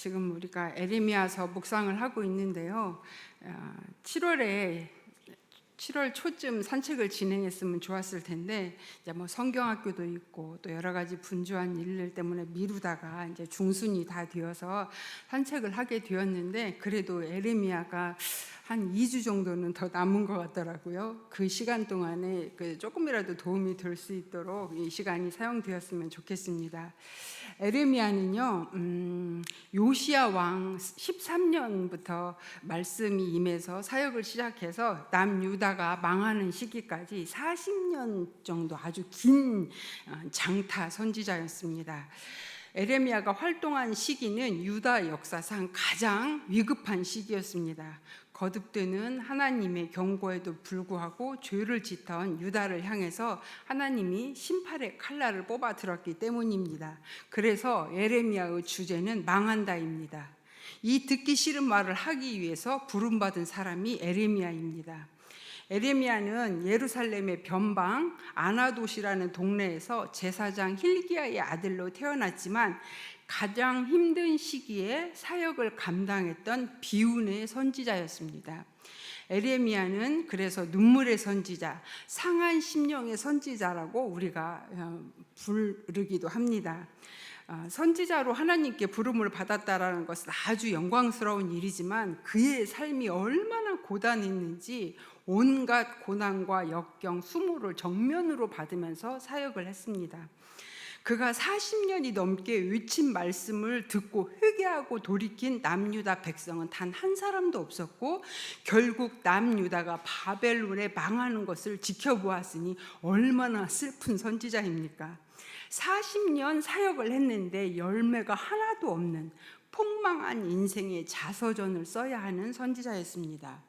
지금 우리가 에레미야서 묵상을 하고 있는데요. 7월 초쯤 산책을 진행했으면 좋았을 텐데 이제 뭐 성경학교도 있고 또 여러 가지 분주한 일들 때문에 미루다가 이제 중순이 다 되어서 산책을 하게 되었는데, 그래도 에레미야가 한 2주 정도는 더 남은 것 같더라고요. 그 시간 동안에 조금이라도 도움이 될 수 있도록 이 시간이 사용되었으면 좋겠습니다. 에레미야는요, 요시야 왕 13년부터 말씀이 임해서 사역을 시작해서 남유다가 망하는 시기까지 40년 정도 아주 긴 장타 선지자였습니다. 에레미야가 활동한 시기는 유다 역사상 가장 위급한 시기였습니다. 거듭되는 하나님의 경고에도 불구하고 죄를 짓던 유다를 향해서 하나님이 심판의 칼날을 뽑아 들었기 때문입니다. 그래서 에레미야의 주제는 망한다입니다. 이 듣기 싫은 말을 하기 위해서 부름받은 사람이 에레미야입니다. 에레미야는 예루살렘의 변방 아나돗이라는 동네에서 제사장 hil기야의 아들로 태어났지만 가장 힘든 시기에 사역을 감당했던 비운의 선지자였습니다. 에레미야는 그래서 눈물의 선지자, 상한 심령의 선지자라고 우리가 부르기도 합니다. 선지자로 하나님께 부름을 받았다라는 것은 아주 영광스러운 일이지만 그의 삶이 얼마나 고단했는지 온갖 고난과 역경, 수모를 정면으로 받으면서 사역을 했습니다. 그가 40년이 넘게 외친 말씀을 듣고 회개하고 돌이킨 남유다 백성은 단 한 사람도 없었고, 결국 남유다가 바벨론에 망하는 것을 지켜보았으니 얼마나 슬픈 선지자입니까? 40년 사역을 했는데 열매가 하나도 없는 폭망한 인생의 자서전을 써야 하는 선지자였습니다.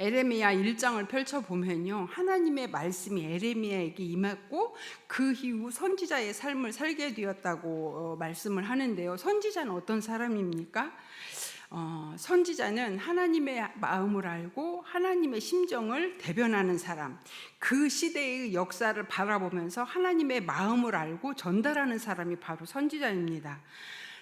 에레미야 1장을 펼쳐보면요, 하나님의 말씀이 에레미야에게 임했고 그 이후 선지자의 삶을 살게 되었다고 말씀을 하는데요. 선지자는 어떤 사람입니까? 선지자는 하나님의 마음을 알고 하나님의 심정을 대변하는 사람, 그 시대의 역사를 바라보면서 하나님의 마음을 알고 전달하는 사람이 바로 선지자입니다.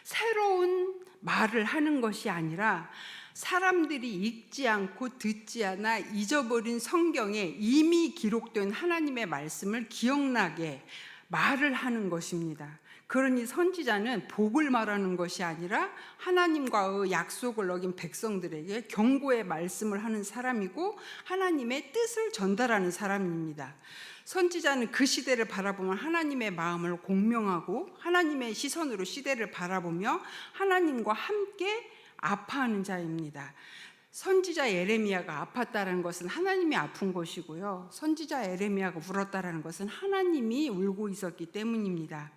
새로운 말을 하는 것이 아니라 사람들이 읽지 않고 듣지 않아 잊어버린 성경에 이미 기록된 하나님의 말씀을 기억나게 말을 하는 것입니다. 그러니 선지자는 복을 말하는 것이 아니라 하나님과의 약속을 어긴 백성들에게 경고의 말씀을 하는 사람이고 하나님의 뜻을 전달하는 사람입니다. 선지자는 그 시대를 바라보면 하나님의 마음을 공명하고 하나님의 시선으로 시대를 바라보며 하나님과 함께 아파하는 자입니다. 선지자 에레미야가 아팠다는 것은 하나님이 아픈 것이고요, 선지자 에레미야가 울었다는 것은 하나님이 울고 있었기 때문입니다.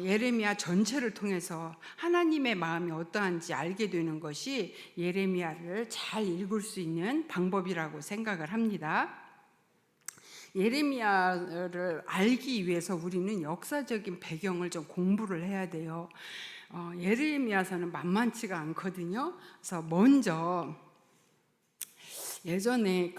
예레미야 전체를 통해서 하나님의 마음이 어떠한지 알게 되는 것이 예레미야를 잘 읽을 수 있는 방법이라고 생각을 합니다. 예레미야를 알기 위해서 우리는 역사적인 배경을 좀 공부를 해야 돼요. 예레미야서는 만만치가 않거든요. 그래서 먼저 예전에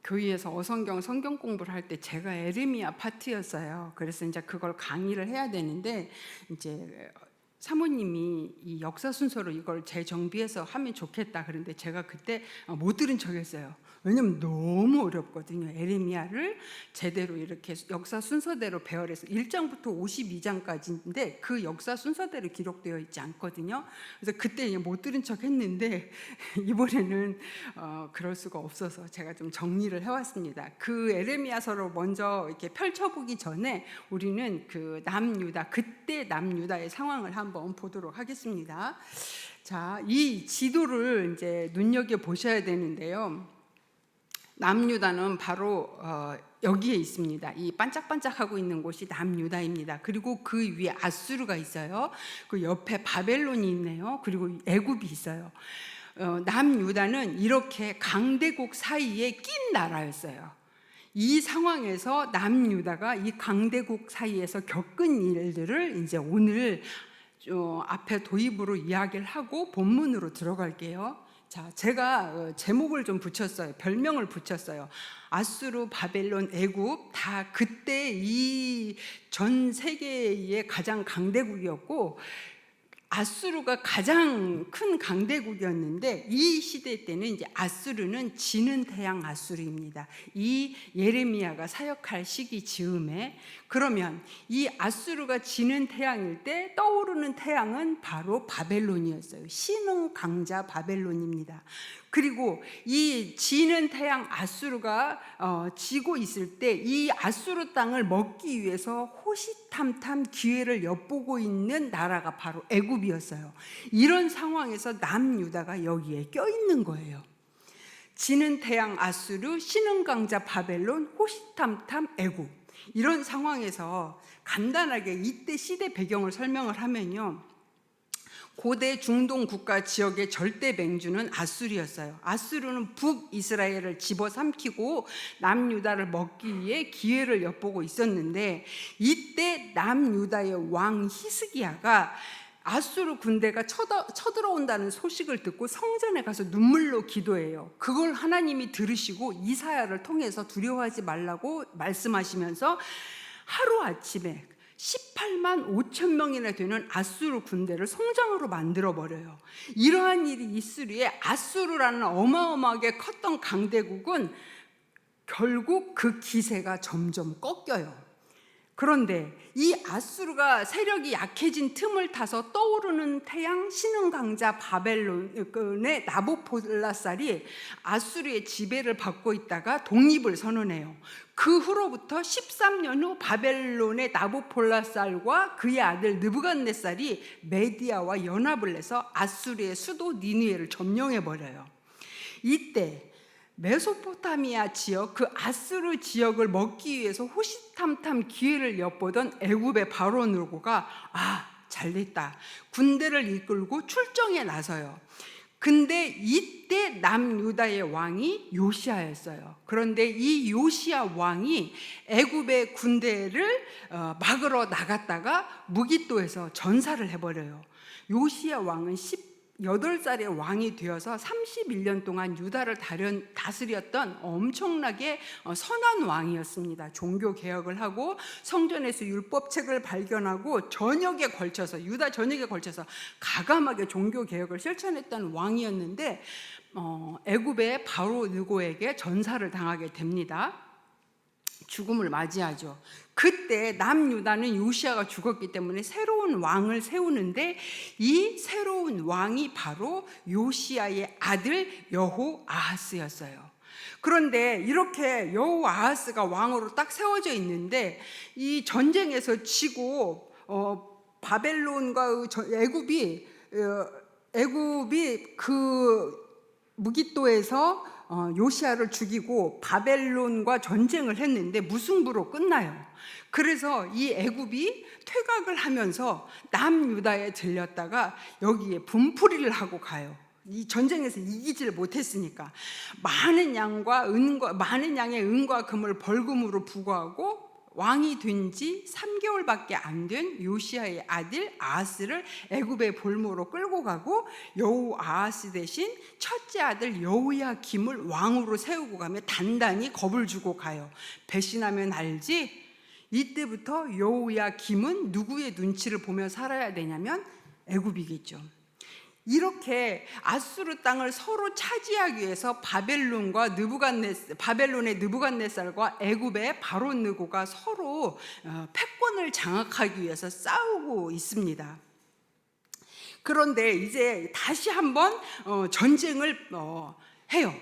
교회에서 어성경 성경 공부를 할 때 제가 에레미야 파트였어요. 그래서 이제 그걸 강의를 해야 되는데 이제 사모님이 이 역사 순서로 이걸 재정비해서 하면 좋겠다 그런데 제가 그때 못 들은 척했어요. 왜냐면 너무 어렵거든요. 에레미야를 제대로 이렇게 역사 순서대로 배열해서 1장부터 52장까지인데 그 역사 순서대로 기록되어 있지 않거든요. 그래서 그때 못 들은 척 했는데 이번에는 그럴 수가 없어서 제가 좀 정리를 해왔습니다. 그 에레미야서를 먼저 이렇게 펼쳐보기 전에 우리는 그 남유다, 그때 남유다의 상황을 한번 보도록 하겠습니다. 자, 이 지도를 이제 눈여겨 보셔야 되는데요. 남유다는 바로 여기에 있습니다. 이 반짝반짝하고 있는 곳이 남유다입니다. 그리고 그 위에 아수르가 있어요. 그 옆에 바벨론이 있네요. 그리고 애굽이 있어요. 남유다는 이렇게 강대국 사이에 낀 나라였어요. 이 상황에서 남유다가 이 강대국 사이에서 겪은 일들을 이제 오늘 앞에 도입으로 이야기를 하고 본문으로 들어갈게요. 자, 제가 제목을 좀 붙였어요. 별명을 붙였어요. 아수르, 바벨론, 애굽 다 그때 이 전 세계의 가장 강대국이었고 아수르가 가장 큰 강대국이었는데 이 시대 때는 이제 아수르는 지는 태양 아수르입니다. 이 예레미야가 사역할 시기 즈음에, 그러면 이 아수르가 지는 태양일 때 떠오르는 태양은 바로 바벨론이었어요. 신흥 강자 바벨론입니다. 그리고 이 지는 태양 아수르가 지고 있을 때 이 아수르 땅을 먹기 위해서 호시탐탐 기회를 엿보고 있는 나라가 바로 애굽이었어요. 이런 상황에서 남유다가 여기에 껴있는 거예요. 지는 태양 아수르, 신흥 강자 바벨론, 호시탐탐 애굽. 이런 상황에서 간단하게 이때 시대 배경을 설명을 하면요, 고대 중동 국가 지역의 절대 맹주는 아수르였어요. 아수르는 북이스라엘을 집어삼키고 남유다를 먹기 위해 기회를 엿보고 있었는데, 이때 남유다의 왕 히스기야가 아수르 군대가 쳐들어온다는 소식을 듣고 성전에 가서 눈물로 기도해요. 그걸 하나님이 들으시고 이사야를 통해서 두려워하지 말라고 말씀하시면서 하루아침에 18만 5천 명이나 되는 아수르 군대를 성장으로 만들어버려요. 이러한 일이 있으리에 아수르라는 어마어마하게 컸던 강대국은 결국 그 기세가 점점 꺾여요. 그런데 이 아수르가 세력이 약해진 틈을 타서 떠오르는 태양 신흥 강자 바벨론의 나부콜라살이 아수르의 지배를 받고 있다가 독립을 선언해요. 그 후로부터 13년 후 바벨론의 나부콜라살과 그의 아들 느부갓네살이 메디아와 연합을 해서 아수르의 수도 니느웨를 점령해버려요. 이때 메소포타미아 지역, 그 아수르 지역을 먹기 위해서 호시탐탐 기회를 엿보던 애굽의 바로 느고가 잘됐다, 군대를 이끌고 출정에 나서요. 근데 이때 남유다의 왕이 요시야였어요. 그런데 이 요시야 왕이 애굽의 군대를 막으러 나갔다가 무깃도에서 전사를 해버려요. 요시야 왕은 18살의 왕이 되어서 31년 동안 유다를 다스렸던 엄청나게 선한 왕이었습니다. 종교 개혁을 하고 성전에서 율법책을 발견하고 전역에 걸쳐서, 유다 전역에 걸쳐서 가감하게 종교 개혁을 실천했던 왕이었는데 애굽의 바로 느고에게 전사를 당하게 됩니다. 죽음을 맞이하죠. 그때 남유다는 요시야가 죽었기 때문에 새로운 왕을 세우는데, 이 새로운 왕이 바로 요시야의 아들 여호아하스였어요. 그런데 이렇게 여호아하스가 왕으로 딱 세워져 있는데, 이 전쟁에서 지고 바벨론과 애굽이 그 무깃도에서 요시야를 죽이고 바벨론과 전쟁을 했는데 무승부로 끝나요. 그래서 이 애굽이 퇴각을 하면서 남유다에 들렸다가 여기에 분풀이를 하고 가요. 이 전쟁에서 이기지를 못했으니까 많은 양의 은과 금을 벌금으로 부과하고 왕이 된 지 3개월밖에 안 된 요시야의 아들 아하스를 애굽의 볼모로 끌고 가고, 여호아하스 대신 첫째 아들 여호야김을 왕으로 세우고 가며 단단히 겁을 주고 가요. 배신하면 알지? 이때부터 여호야김은 누구의 눈치를 보며 살아야 되냐면 애굽이겠죠. 이렇게 아수르 땅을 서로 차지하기 위해서 바벨론의 느부갓네살과 애굽의 바로 느고가 서로 패권을 장악하기 위해서 싸우고 있습니다. 그런데 이제 다시 한번 전쟁을 해요.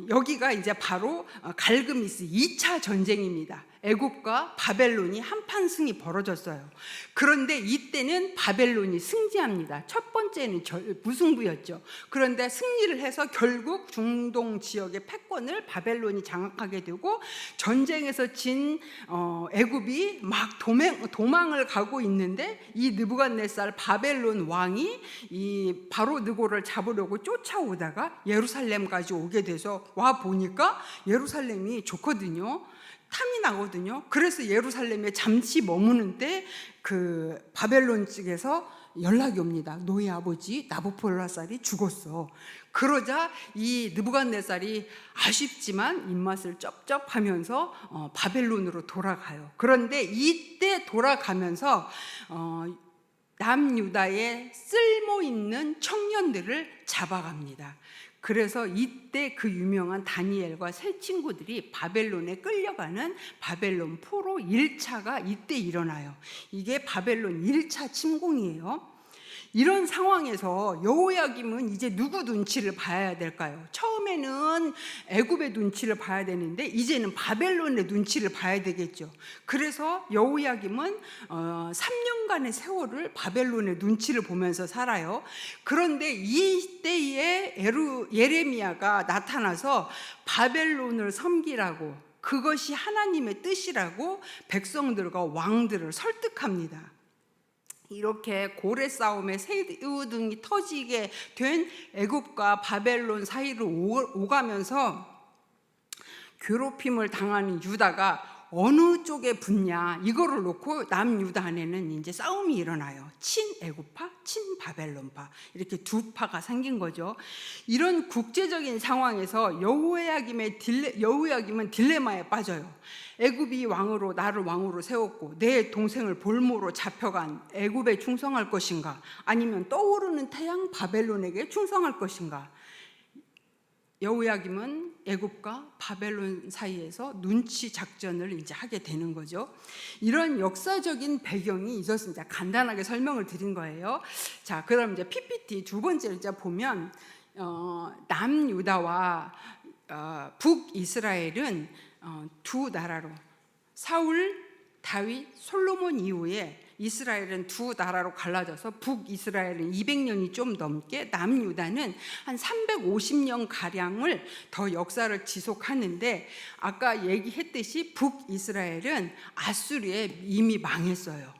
여기가 이제 바로 갈그미스 2차 전쟁입니다. 애굽과 바벨론이 한판 승이 벌어졌어요. 그런데 이때는 바벨론이 승리합니다. 첫 번째는 무승부였죠. 그런데 승리를 해서 결국 중동 지역의 패권을 바벨론이 장악하게 되고, 전쟁에서 진 애굽이 막 도망을 가고 있는데, 이 느부갓네살 바벨론 왕이 이 바로 느고를 잡으려고 쫓아오다가 예루살렘까지 오게 돼서 와 보니까 예루살렘이 좋거든요. 탐이 나거든요. 그래서 예루살렘에 잠시 머무는 때 그 바벨론 측에서 연락이 옵니다. 너희 아버지 나부콜라살이 죽었어. 그러자 이 느부갓네살이 아쉽지만 입맛을 쩝쩝하면서 바벨론으로 돌아가요. 그런데 이때 돌아가면서 남유다의 쓸모 있는 청년들을 잡아갑니다. 그래서 이때 그 유명한 다니엘과 세 친구들이 바벨론에 끌려가는 바벨론 포로 1차가 이때 일어나요. 이게 바벨론 1차 침공이에요. 이런 상황에서 여호야김은 이제 누구 눈치를 봐야 될까요? 처음에는 애굽의 눈치를 봐야 되는데 이제는 바벨론의 눈치를 봐야 되겠죠. 그래서 여호야김은 3년간의 세월을 바벨론의 눈치를 보면서 살아요. 그런데 이때에 예레미야가 나타나서 바벨론을 섬기라고, 그것이 하나님의 뜻이라고 백성들과 왕들을 설득합니다. 이렇게 고래 싸움에 새우등이 터지게 된 애굽과 바벨론 사이를 오가면서 괴롭힘을 당하는 유다가 어느 쪽에 붙냐, 이거를 놓고 남유다 안에는 이제 싸움이 일어나요. 친애굽파, 친바벨론파, 이렇게 두 파가 생긴 거죠. 이런 국제적인 상황에서 여호야김은 딜레마에 빠져요. 애굽이 나를 왕으로 세웠고 내 동생을 볼모로 잡혀간 애굽에 충성할 것인가, 아니면 떠오르는 태양 바벨론에게 충성할 것인가. 여호야김은 애굽과 바벨론 사이에서 눈치 작전을 이제 하게 되는 거죠. 이런 역사적인 배경이 있었습니다. 간단하게 설명을 드린 거예요. 자, 그럼 이제 PPT 두 번째로 이제 보면 남유다와 북이스라엘은 두 나라로, 사울, 다윗, 솔로몬 이후에 이스라엘은 두 나라로 갈라져서 북이스라엘은 200년이 좀 넘게, 남유다는 한 350년 가량을 더 역사를 지속하는데, 아까 얘기했듯이 북이스라엘은 아수르에 이미 망했어요.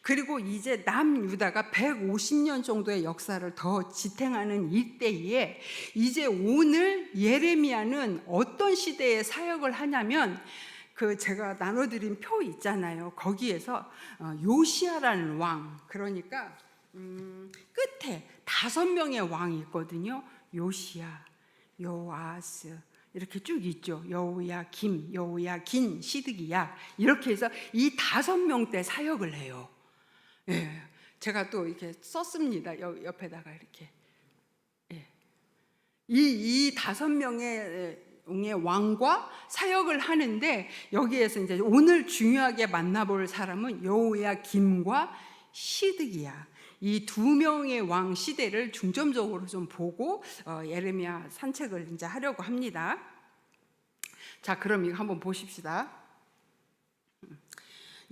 그리고 이제 남유다가 150년 정도의 역사를 더 지탱하는 이때에 이제 오늘 예레미야는 어떤 시대에 사역을 하냐면, 제가 나눠드린 표 있잖아요. 거기에서 요시야라는 왕, 그러니까 끝에 5명의 왕이 있거든요. 요시야, 요아스, 이렇게 쭉 있죠. 여호야김, 여호야긴, 시드기야, 이렇게 해서 이 5명 때 사역을 해요. 예, 제가 또 이렇게 썼습니다. 옆에다가 이렇게. 예. 이 5명의 왕과 사역을 하는데, 여기에서 이제 오늘 중요하게 만나볼 사람은 여호야김과 시드기야, 이 2명의 왕 시대를 중점적으로 좀 보고 예레미야 산책을 이제 하려고 합니다. 자, 그럼 이거 한번 보십시다.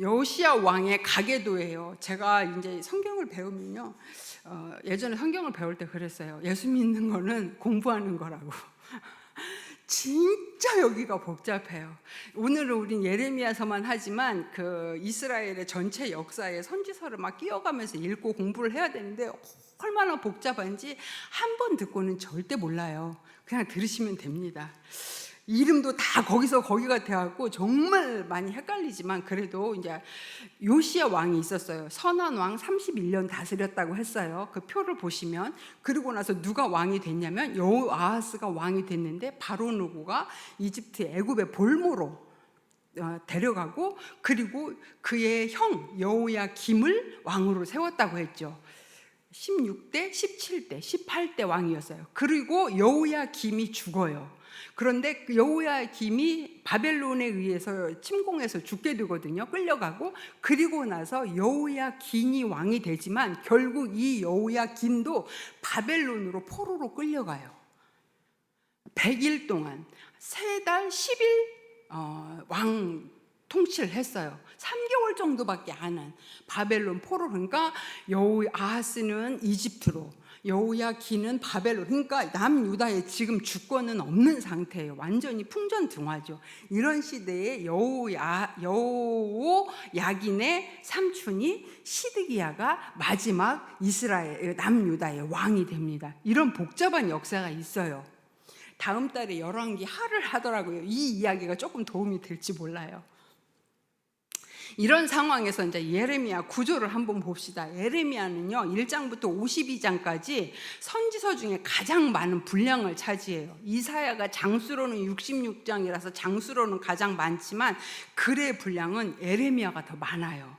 요시야 왕의 가계도예요. 제가 이제 성경을 배우면요, 예전에 성경을 배울 때 그랬어요. 예수 믿는 거는 공부하는 거라고. 진짜 여기가 복잡해요. 오늘은 우린 예레미야서만 하지만 이스라엘의 전체 역사에 선지서를 막 끼워가면서 읽고 공부를 해야 되는데 얼마나 복잡한지 한 번 듣고는 절대 몰라요. 그냥 들으시면 됩니다. 이름도 다 거기서 거기가 돼갖고 정말 많이 헷갈리지만, 그래도 이제 요시야 왕이 있었어요. 선한 왕 31년 다스렸다고 했어요. 그 표를 보시면. 그리고 나서 누가 왕이 됐냐면 여호아하스가 왕이 됐는데, 바로 누구가 이집트 애굽의 볼모로 데려가고, 그리고 그의 형 여호야김을 왕으로 세웠다고 했죠. 16대, 17대, 18대 왕이었어요. 그리고 여호야김이 죽어요. 그런데 여호야김이 바벨론에 의해서 침공해서 죽게 되거든요. 끌려가고. 그리고 나서 여호야긴이 왕이 되지만 결국 이 여호야긴도 바벨론으로 포로로 끌려가요. 100일 동안 3달 10일 왕 통치를 했어요. 3개월 정도밖에 안 한 바벨론 포로. 그러니까 여호아하스는 이집트로, 여호야긴은 바벨론, 그러니까 남유다에 지금 주권은 없는 상태예요. 완전히 풍전등화죠. 이런 시대에 여호야긴의 삼촌이 시드기야가 마지막 이스라엘 남유다의 왕이 됩니다. 이런 복잡한 역사가 있어요. 다음 달에 열왕기 하를 하더라고요. 이 이야기가 조금 도움이 될지 몰라요. 이런 상황에서 이제 예레미야 구조를 한번 봅시다. 예레미야는요, 1장부터 52장까지 선지서 중에 가장 많은 분량을 차지해요. 이사야가 장수로는 66장이라서 장수로는 가장 많지만 글의 분량은 예레미야가 더 많아요.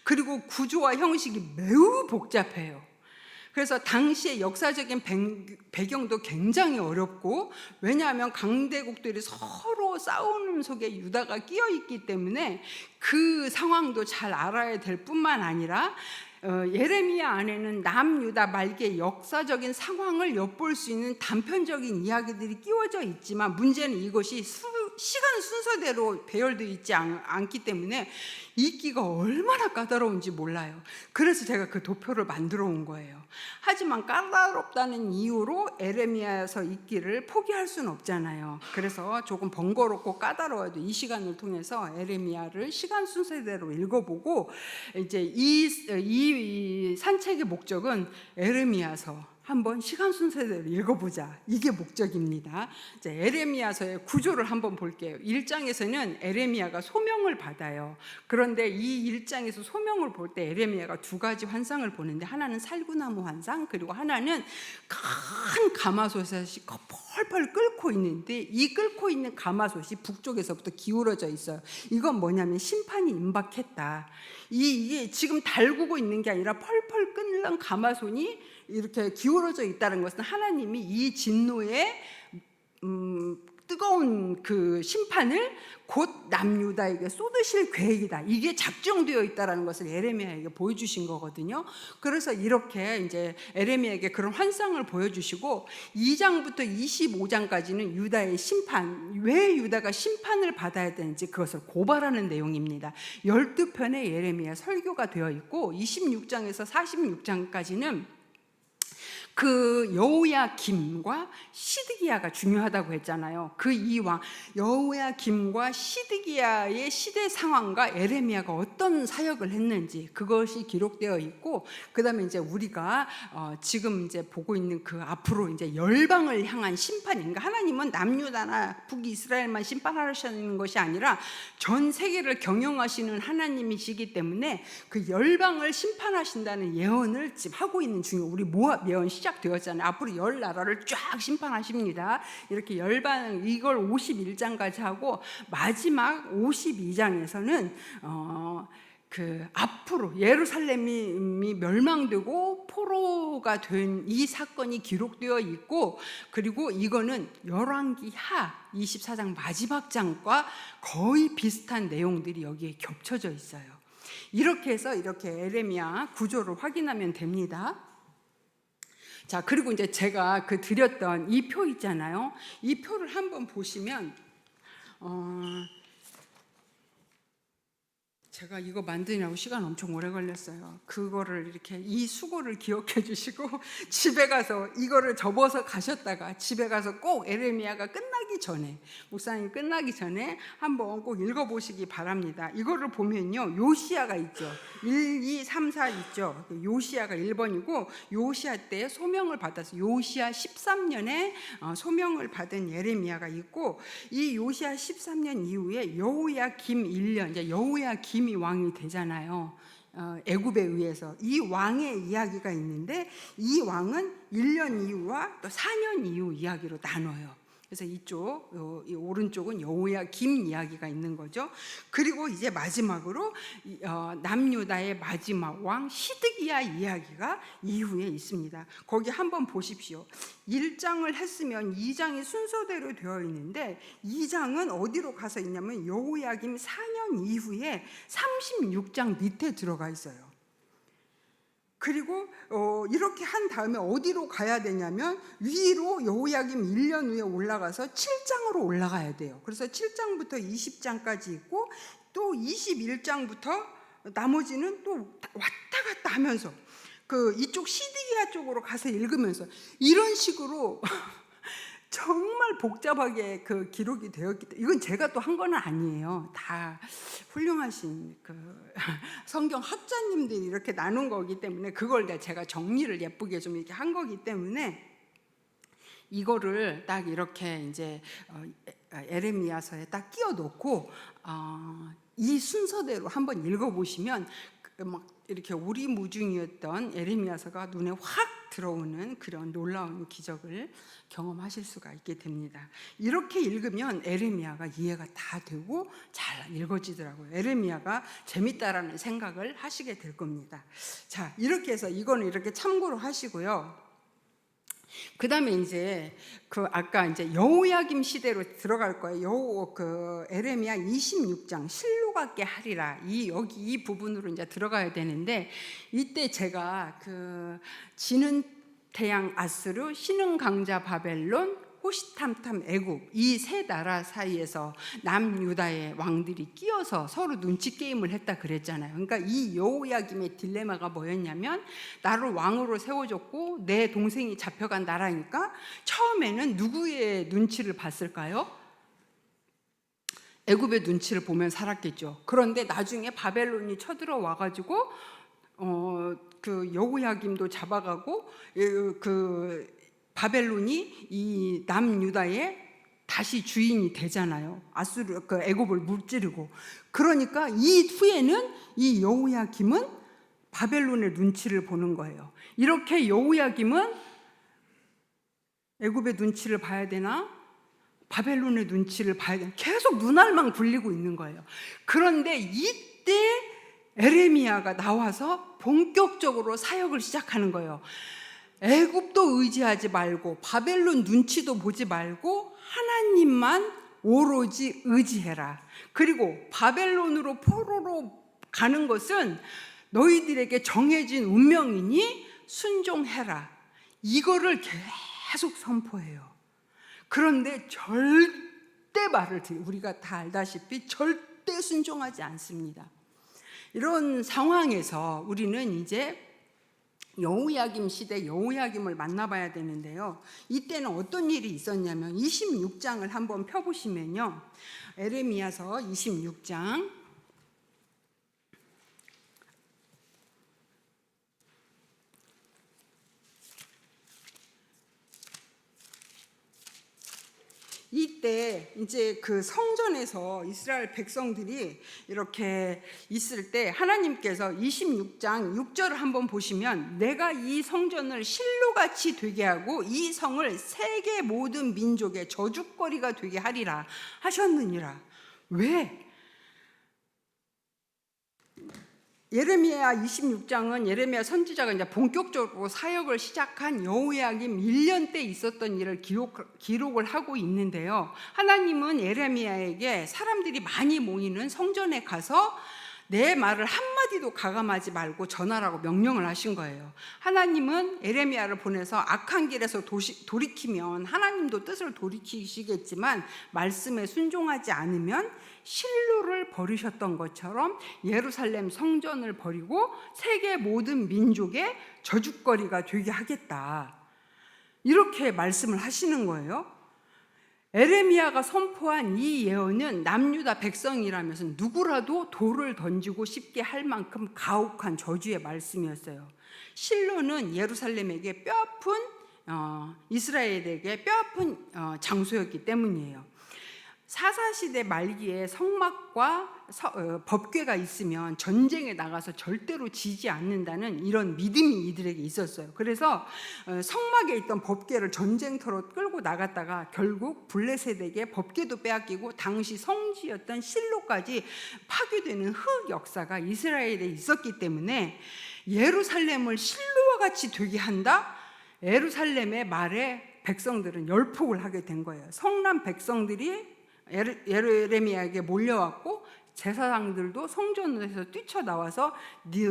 그리고 구조와 형식이 매우 복잡해요. 그래서 당시의 역사적인 배경도 굉장히 어렵고, 왜냐하면 강대국들이 서로 싸우는 속에 유다가 끼어 있기 때문에 그 상황도 잘 알아야 될 뿐만 아니라 예레미야 안에는 남유다 말기의 역사적인 상황을 엿볼 수 있는 단편적인 이야기들이 끼워져 있지만, 문제는 이것이 시간 순서대로 배열되어 있지 않기 때문에 읽기가 얼마나 까다로운지 몰라요. 그래서 제가 그 도표를 만들어 온 거예요. 하지만 까다롭다는 이유로 에레미야서 읽기를 포기할 수는 없잖아요. 그래서 조금 번거롭고 까다로워도 이 시간을 통해서 에레미야를 시간 순서대로 읽어보고, 이제 이 산책의 목적은 에레미야서 한번 시간 순서대로 읽어보자, 이게 목적입니다. 이제 에레미야서의 구조를 한번 볼게요. 1장에서는 에레미야가 소명을 받아요. 그런데 이 1장에서 소명을 볼 때 에레미야가 두 가지 환상을 보는데, 하나는 살구나무 환상, 그리고 하나는 큰 가마솥이 펄펄 끓고 있는데, 이 끓고 있는 가마솥이 북쪽에서부터 기울어져 있어요. 이건 뭐냐면 심판이 임박했다. 이게 지금 달구고 있는 게 아니라 펄펄 끓는 가마솥이 이렇게 기울어져 있다는 것은 하나님이 이 진노의 뜨거운 그 심판을 곧 남유다에게 쏟으실 계획이다, 이게 작정되어 있다는 것을 에레미야에게 보여주신 거거든요. 그래서 이렇게 이제 에레미야에게 그런 환상을 보여주시고, 2장부터 25장까지는 유다의 심판, 왜 유다가 심판을 받아야 되는지 그것을 고발하는 내용입니다. 12편의 예레미야 설교가 되어 있고, 26장에서 46장까지는 그 여호야김과 시드기야가 중요하다고 했잖아요. 그 이왕 여호야김과 시드기야의 시대 상황과 에레미야가 어떤 사역을 했는지 그것이 기록되어 있고, 그다음에 이제 우리가 지금 이제 보고 있는 그 앞으로 이제 열방을 향한 심판인가, 하나님은 남유다나 북이스라엘만 심판하시는 것이 아니라 전 세계를 경영하시는 하나님이시기 때문에 그 열방을 심판하신다는 예언을 지금 하고 있는 중에, 우리 모압 예언 시작되었잖아요. 앞으로 열 나라를 쫙 심판하십니다. 이렇게 열반, 이걸 51장까지 하고, 마지막 52장에서는 그 앞으로 예루살렘이 멸망되고 포로가 된 이 사건이 기록되어 있고, 그리고 이거는 열왕기하 24장 마지막 장과 거의 비슷한 내용들이 여기에 겹쳐져 있어요. 이렇게 해서 이렇게 에레미야 구조를 확인하면 됩니다. 자, 그리고 이제 제가 그 드렸던 이 표 있잖아요. 이 표를 한번 보시면 제가 이거 만드느라고 시간 엄청 오래 걸렸어요. 그거를 이렇게 이 수고를 기억해 주시고 집에 가서 이거를 접어서 가셨다가 집에 가서 꼭 에레미야가 끝나기 전에, 목사님 끝나기 전에 한번 꼭 읽어보시기 바랍니다. 이거를 보면요, 요시야가 있죠. 1, 2, 3, 4 있죠. 요시야가 1번이고, 요시야 때 소명을 받아서 요시야 13년에 소명을 받은 예레미야가 있고, 이 요시야 13년 이후에 여호야김 1년, 이제 여호야김이 왕이 되잖아요. 애굽에 의해서. 이 왕의 이야기가 있는데, 이 왕은 1년 이후와 또 4년 이후 이야기로 나눠요. 그래서 이쪽, 이 오른쪽은 여호야김 이야기가 있는 거죠. 그리고 이제 마지막으로 남유다의 마지막 왕 시드기야 이야기가 이후에 있습니다. 거기 한번 보십시오. 1장을 했으면 2장이 순서대로 되어 있는데, 2장은 어디로 가서 있냐면 여호야김 4년 이후에 36장 밑에 들어가 있어요. 그리고 이렇게 한 다음에 어디로 가야 되냐면 위로 여호야김 1년 위에 올라가서 7장으로 올라가야 돼요. 그래서 7장부터 20장까지 있고, 또 21장부터 나머지는 또 왔다 갔다 하면서 그 이쪽 시드기야 쪽으로 가서 읽으면서, 이런 식으로 정말 복잡하게 그 기록이 되었기 때문에, 이건 제가 또 한 건 아니에요. 다 훌륭하신 그 성경 학자님들이 이렇게 나눈 거기 때문에, 그걸 제가 정리를 예쁘게 좀 이렇게 한 거기 때문에, 이거를 딱 이렇게 이제 에레미야서에 딱 끼워 놓고 이 순서대로 한번 읽어 보시면 막 이렇게 오리무중이었던 에레미야서가 눈에 확 들어오는 그런 놀라운 기적을 경험하실 수가 있게 됩니다. 이렇게 읽으면 에레미야가 이해가 다 되고 잘 읽어지더라고요. 에레미야가 재밌다라는 생각을 하시게 될 겁니다. 자, 이렇게 해서 이거는 이렇게 참고로 하시고요. 그 다음에 이제 아까 이제 여호야김 시대로 들어갈 거예요. 에레미야 26장 실로갑게 하리라, 여기 이 부분으로 이제 들어가야 되는데, 이때 제가 지는 태양 아수르, 신흥 강자 바벨론, 호시탐탐 애굽, 이 세 나라 사이에서 남유다의 왕들이 끼어서 서로 눈치 게임을 했다 그랬잖아요. 그러니까 이 여호야김의 딜레마가 뭐였냐면, 나를 왕으로 세워줬고 내 동생이 잡혀간 나라니까 처음에는 누구의 눈치를 봤을까요? 애굽의 눈치를 보면 살았겠죠. 그런데 나중에 바벨론이 쳐들어와 가지고 여호야김도 잡아가고 바벨론이 이 남유다의 다시 주인이 되잖아요. 애굽을 무찌르고. 그러니까 이 후에는 이 여호야김은 바벨론의 눈치를 보는 거예요. 이렇게 여호야김은 애굽의 눈치를 봐야 되나 바벨론의 눈치를 봐야 되나 계속 눈알만 굴리고 있는 거예요. 그런데 이때 에레미야가 나와서 본격적으로 사역을 시작하는 거예요. 애굽도 의지하지 말고 바벨론 눈치도 보지 말고 하나님만 오로지 의지해라. 그리고 바벨론으로 포로로 가는 것은 너희들에게 정해진 운명이니 순종해라. 이거를 계속 선포해요. 그런데 절대 우리가 다 알다시피 절대 순종하지 않습니다. 이런 상황에서 우리는 이제 여호야김 시대 여호야김을 만나봐야 되는데요. 이때는 어떤 일이 있었냐면 26장을 한번 펴보시면요. 에레미야서 26장 이때 이제 성전에서 이스라엘 백성들이 이렇게 있을 때 하나님께서 26장 6절을 한번 보시면, 내가 이 성전을 실로같이 되게 하고 이 성을 세계 모든 민족의 저주거리가 되게 하리라 하셨느니라. 왜? 예레미야 26장은 예레미야 선지자가 이제 본격적으로 사역을 시작한 여호야김 1년 때 있었던 일을 기록을 하고 있는데요. 하나님은 예레미야에게 사람들이 많이 모이는 성전에 가서 내 말을 한마디도 가감하지 말고 전하라고 명령을 하신 거예요. 하나님은 예레미야를 보내서 악한 길에서 돌이키면 하나님도 뜻을 돌이키시겠지만 말씀에 순종하지 않으면 실로를 버리셨던 것처럼 예루살렘 성전을 버리고 세계 모든 민족의 저주거리가 되게 하겠다, 이렇게 말씀을 하시는 거예요. 에레미야가 선포한 이 예언은 남유다 백성이라면서 누구라도 돌을 던지고 싶게 할 만큼 가혹한 저주의 말씀이었어요. 실로는 예루살렘에게 뼈아픈 이스라엘에게 뼈아픈 장소였기 때문이에요. 사사시대 말기에 성막과 법궤가 있으면 전쟁에 나가서 절대로 지지 않는다는 이런 믿음이 이들에게 있었어요. 그래서 성막에 있던 법궤를 전쟁터로 끌고 나갔다가 결국 블레셋에게 법궤도 빼앗기고 당시 성지였던 실로까지 파괴되는 흑 역사가 이스라엘에 있었기 때문에 예루살렘을 실로와 같이 되게 한다? 예루살렘의 말에 백성들은 열폭을 하게 된 거예요. 성남 백성들이 예레미야에게 몰려왔고 제사장들도 성전에서 뛰쳐나와서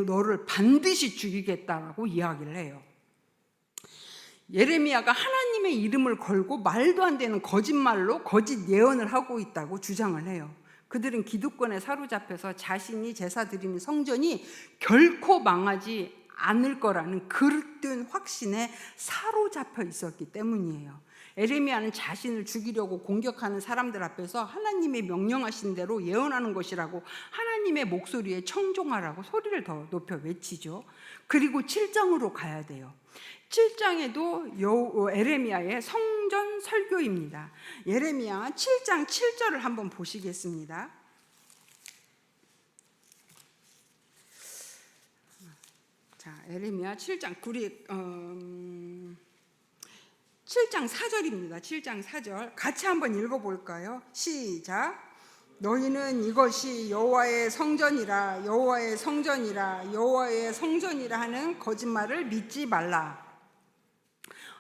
너를 반드시 죽이겠다라고 이야기를 해요. 예레미야가 하나님의 이름을 걸고 말도 안 되는 거짓말로 거짓 예언을 하고 있다고 주장을 해요. 그들은 기득권에 사로잡혀서 자신이 제사 드리는 성전이 결코 망하지 않을 거라는 그릇된 확신에 사로잡혀 있었기 때문이에요. 에레미야는 자신을 죽이려고 공격하는 사람들 앞에서 하나님이 명령하신 대로 예언하는 것이라고 하나님의 목소리에 청종하라고 소리를 더 높여 외치죠. 그리고 7장으로 가야 돼요. 7장에도 에레미야의 성전 설교입니다. 예레미야 7장 7절을 한번 보시겠습니다. 에레미야 7장 7장 4절입니다. 7장 4절 같이 한번 읽어볼까요? 시작. 너희는 이것이 여호와의 성전이라 여호와의 성전이라 여호와의 성전이라 하는 거짓말을 믿지 말라.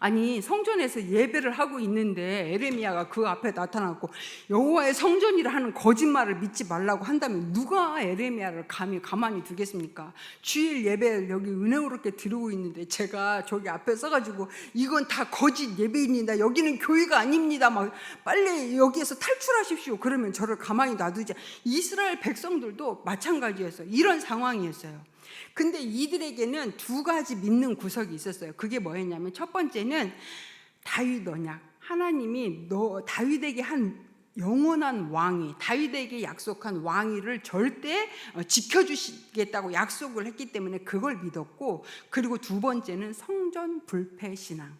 아니, 성전에서 예배를 하고 있는데 에레미야가 그 앞에 나타났고 여호와의 성전이라 하는 거짓말을 믿지 말라고 한다면 누가 에레미야를 감히 가만히 두겠습니까? 주일 예배를 여기 은혜롭게 드리고 있는데 제가 저기 앞에 서가지고 이건 다 거짓 예배입니다, 여기는 교회가 아닙니다, 막 빨리 여기에서 탈출하십시오 그러면 저를 가만히 놔두지. 이스라엘 백성들도 마찬가지였어요. 이런 상황이었어요. 근데 이들에게는 두 가지 믿는 구석이 있었어요. 그게 뭐였냐면 첫 번째는 다윗 언약. 하나님이 다윗에게 한 영원한 왕위, 다윗에게 약속한 왕위를 절대 지켜주시겠다고 약속을 했기 때문에 그걸 믿었고, 그리고 두 번째는 성전 불패 신앙.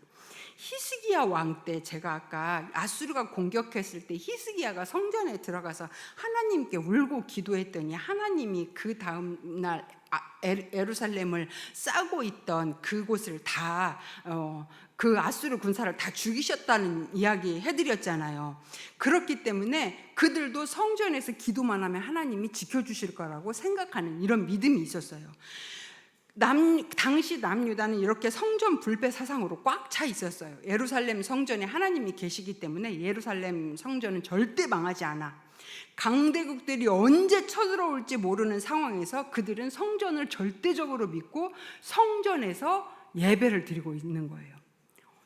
히스기야 왕 때, 제가 아까 아수르가 공격했을 때 히스기야가 성전에 들어가서 하나님께 울고 기도했더니 하나님이 그 다음 날 예루살렘을 싸고 있던 그곳을 다 그 아수르 군사를 다 죽이셨다는 이야기 해드렸잖아요. 그렇기 때문에 그들도 성전에서 기도만 하면 하나님이 지켜주실 거라고 생각하는 이런 믿음이 있었어요. 당시 남유다는 이렇게 성전 불패 사상으로 꽉 차 있었어요. 예루살렘 성전에 하나님이 계시기 때문에 예루살렘 성전은 절대 망하지 않아. 강대국들이 언제 쳐들어올지 모르는 상황에서 그들은 성전을 절대적으로 믿고 성전에서 예배를 드리고 있는 거예요.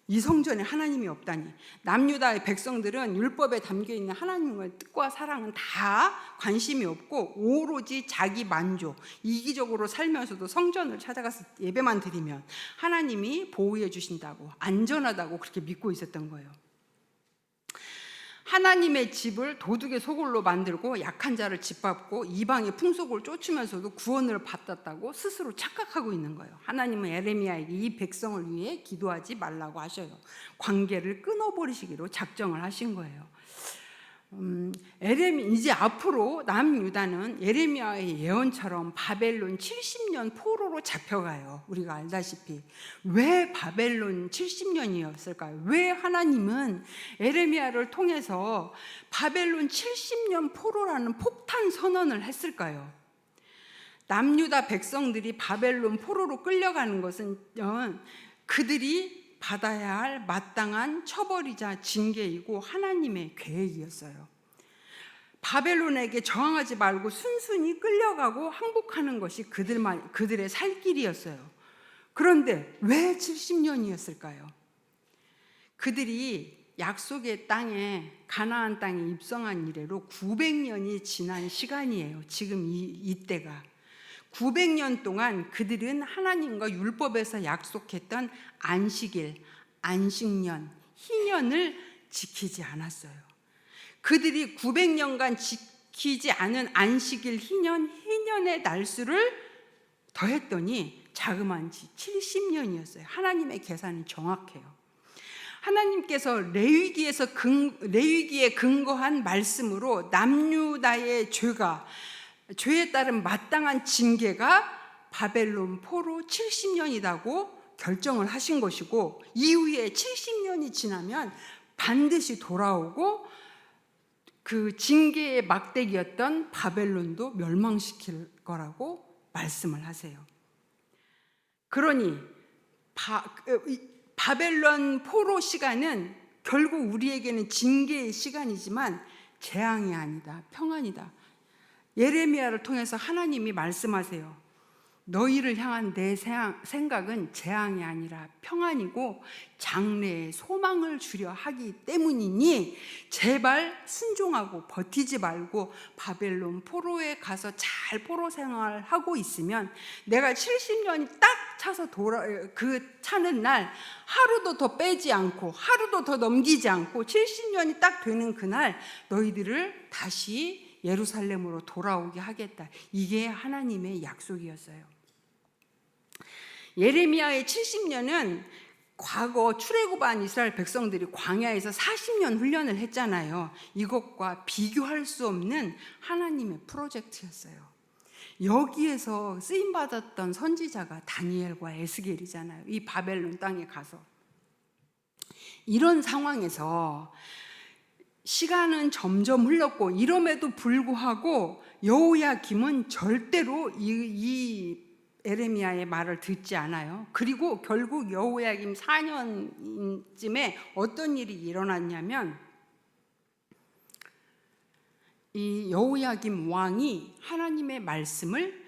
이 성전에 하나님이 없다니. 남유다의 백성들은 율법에 담겨있는 하나님의 뜻과 사랑은 다 관심이 없고 오로지 자기 만족, 이기적으로 살면서도 성전을 찾아가서 예배만 드리면 하나님이 보호해 주신다고, 안전하다고 그렇게 믿고 있었던 거예요. 하나님의 집을 도둑의 소굴로 만들고 약한 자를 짓밟고 이방의 풍속을 쫓으면서도 구원을 받았다고 스스로 착각하고 있는 거예요. 하나님은 에레미야에게 이 백성을 위해 기도하지 말라고 하셔요. 관계를 끊어버리시기로 작정을 하신 거예요. 이제 앞으로 남유다는 에레미야의 예언처럼 바벨론 70년 포로로 잡혀가요. 우리가 알다시피. 왜 바벨론 70년이었을까요? 왜 하나님은 에레미야를 통해서 바벨론 70년 포로라는 폭탄 선언을 했을까요? 남유다 백성들이 바벨론 포로로 끌려가는 것은 그들이 받아야 할 마땅한 처벌이자 징계이고 하나님의 계획이었어요. 바벨론에게 저항하지 말고 순순히 끌려가고 항복하는 것이 그들의 살 길이었어요. 그런데 왜 70년이었을까요? 그들이 약속의 땅에, 가나안 땅에 입성한 이래로 900년이 지난 시간이에요. 지금 이때가 900년 동안 그들은 하나님과 율법에서 약속했던 안식일, 안식년, 희년을 지키지 않았어요. 그들이 900년간 지키지 않은 안식일, 희년의 날수를 더했더니 자그마치 70년이었어요. 하나님의 계산이 정확해요. 하나님께서 레위기에 근거한 말씀으로 남유다의 죄에 따른 마땅한 징계가 바벨론 포로 70년이라고 결정을 하신 것이고, 이후에 70년이 지나면 반드시 돌아오고 그 징계의 막대기였던 바벨론도 멸망시킬 거라고 말씀을 하세요. 그러니 바벨론 포로 시간은 결국 우리에게는 징계의 시간이지만 재앙이 아니다, 평안이다. 예레미야를 통해서 하나님이 말씀하세요. 너희를 향한 내 생각은 재앙이 아니라 평안이고 장래에 소망을 주려 하기 때문이니 제발 순종하고 버티지 말고 바벨론 포로에 가서 잘 포로 생활하고 있으면 내가 70년이 딱 차서 그 차는 날 하루도 더 빼지 않고 하루도 더 넘기지 않고 70년이 딱 되는 그날 너희들을 다시 예루살렘으로 돌아오게 하겠다. 이게 하나님의 약속이었어요. 예레미야의 70년은 과거 출애굽한 이스라엘 백성들이 광야에서 40년 훈련을 했잖아요. 이것과 비교할 수 없는 하나님의 프로젝트였어요. 여기에서 쓰임 받았던 선지자가 다니엘과 에스겔이잖아요. 이 바벨론 땅에 가서. 이런 상황에서 시간은 점점 흘렀고 이럼에도 불구하고 여호야김은 절대로 이 에레미야의 말을 듣지 않아요. 그리고 결국 여호야김 4년쯤에 어떤 일이 일어났냐면, 이 여호야김 왕이 하나님의 말씀을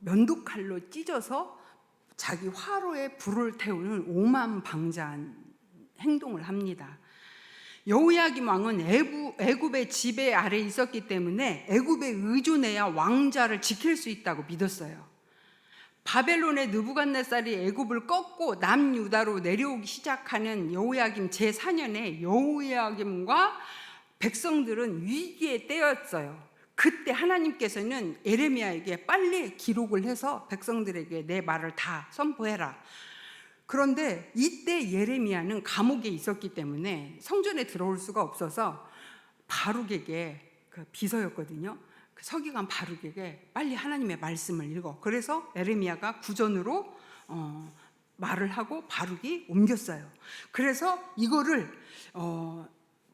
면도칼로 찢어서 자기 화로에 불을 태우는 오만방자한 행동을 합니다. 여호야김 왕은 애굽의 지배 아래 있었기 때문에 애굽에 의존해야 왕자를 지킬 수 있다고 믿었어요. 바벨론의 느부갓네살이 애굽을 꺾고 남유다로 내려오기 시작하는 여호야김 제4년에 여호야김과 백성들은 위기의 때였어요. 그때 하나님께서는 에레미야에게 빨리 기록을 해서 백성들에게 내 말을 다 선포해라. 그런데 이때 예레미야는 감옥에 있었기 때문에 성전에 들어올 수가 없어서 바룩에게, 그 비서였거든요, 그 서기관 바룩에게 빨리 하나님의 말씀을 읽어. 그래서 에레미야가 구전으로 말을 하고 바룩이 옮겼어요. 그래서 이거를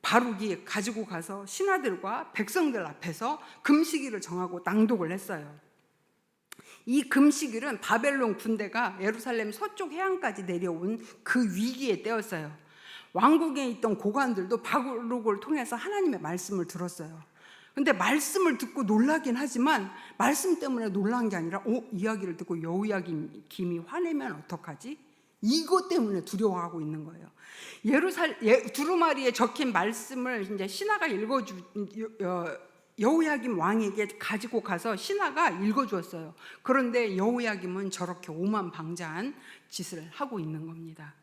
바룩이 가지고 가서 신하들과 백성들 앞에서 금식일을 정하고 낭독을 했어요. 이 금식일은 바벨론 군대가 예루살렘 서쪽 해안까지 내려온 그 위기의 때였어요. 왕국에 있던 고관들도 바룩을 통해서 하나님의 말씀을 들었어요. 근데 말씀을 듣고 놀라긴 하지만 말씀 때문에 놀란 게 아니라 이야기를 듣고 여호야김이 화내면 어떡하지? 이것 때문에 두려워하고 있는 거예요. 두루마리에 적힌 말씀을 이제 신하가 여호야김 왕에게 가지고 가서 신하가 읽어주었어요. 그런데 여호야김은 저렇게 오만방자한 짓을 하고 있는 겁니다.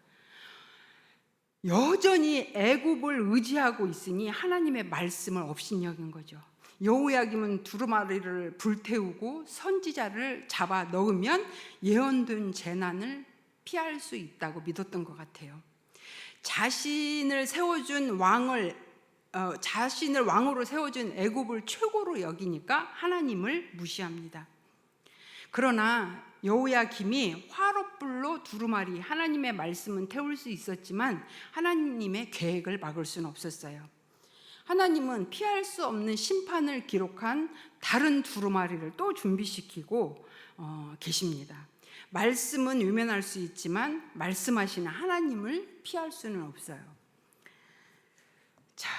여전히 애굽을 의지하고 있으니 하나님의 말씀을 업신여긴 거죠. 여호야김은 두루마리를 불태우고 선지자를 잡아 넣으면 예언된 재난을 피할 수 있다고 믿었던 것 같아요. 자신을 왕으로 세워준 애굽을 최고로 여기니까 하나님을 무시합니다. 그러나 여호야김이 화롯불로 두루마리 하나님의 말씀은 태울 수 있었지만 하나님의 계획을 막을 수는 없었어요. 하나님은 피할 수 없는 심판을 기록한 다른 두루마리를 또 준비시키고 계십니다. 말씀은 외면할 수 있지만 말씀하시는 하나님을 피할 수는 없어요. 자,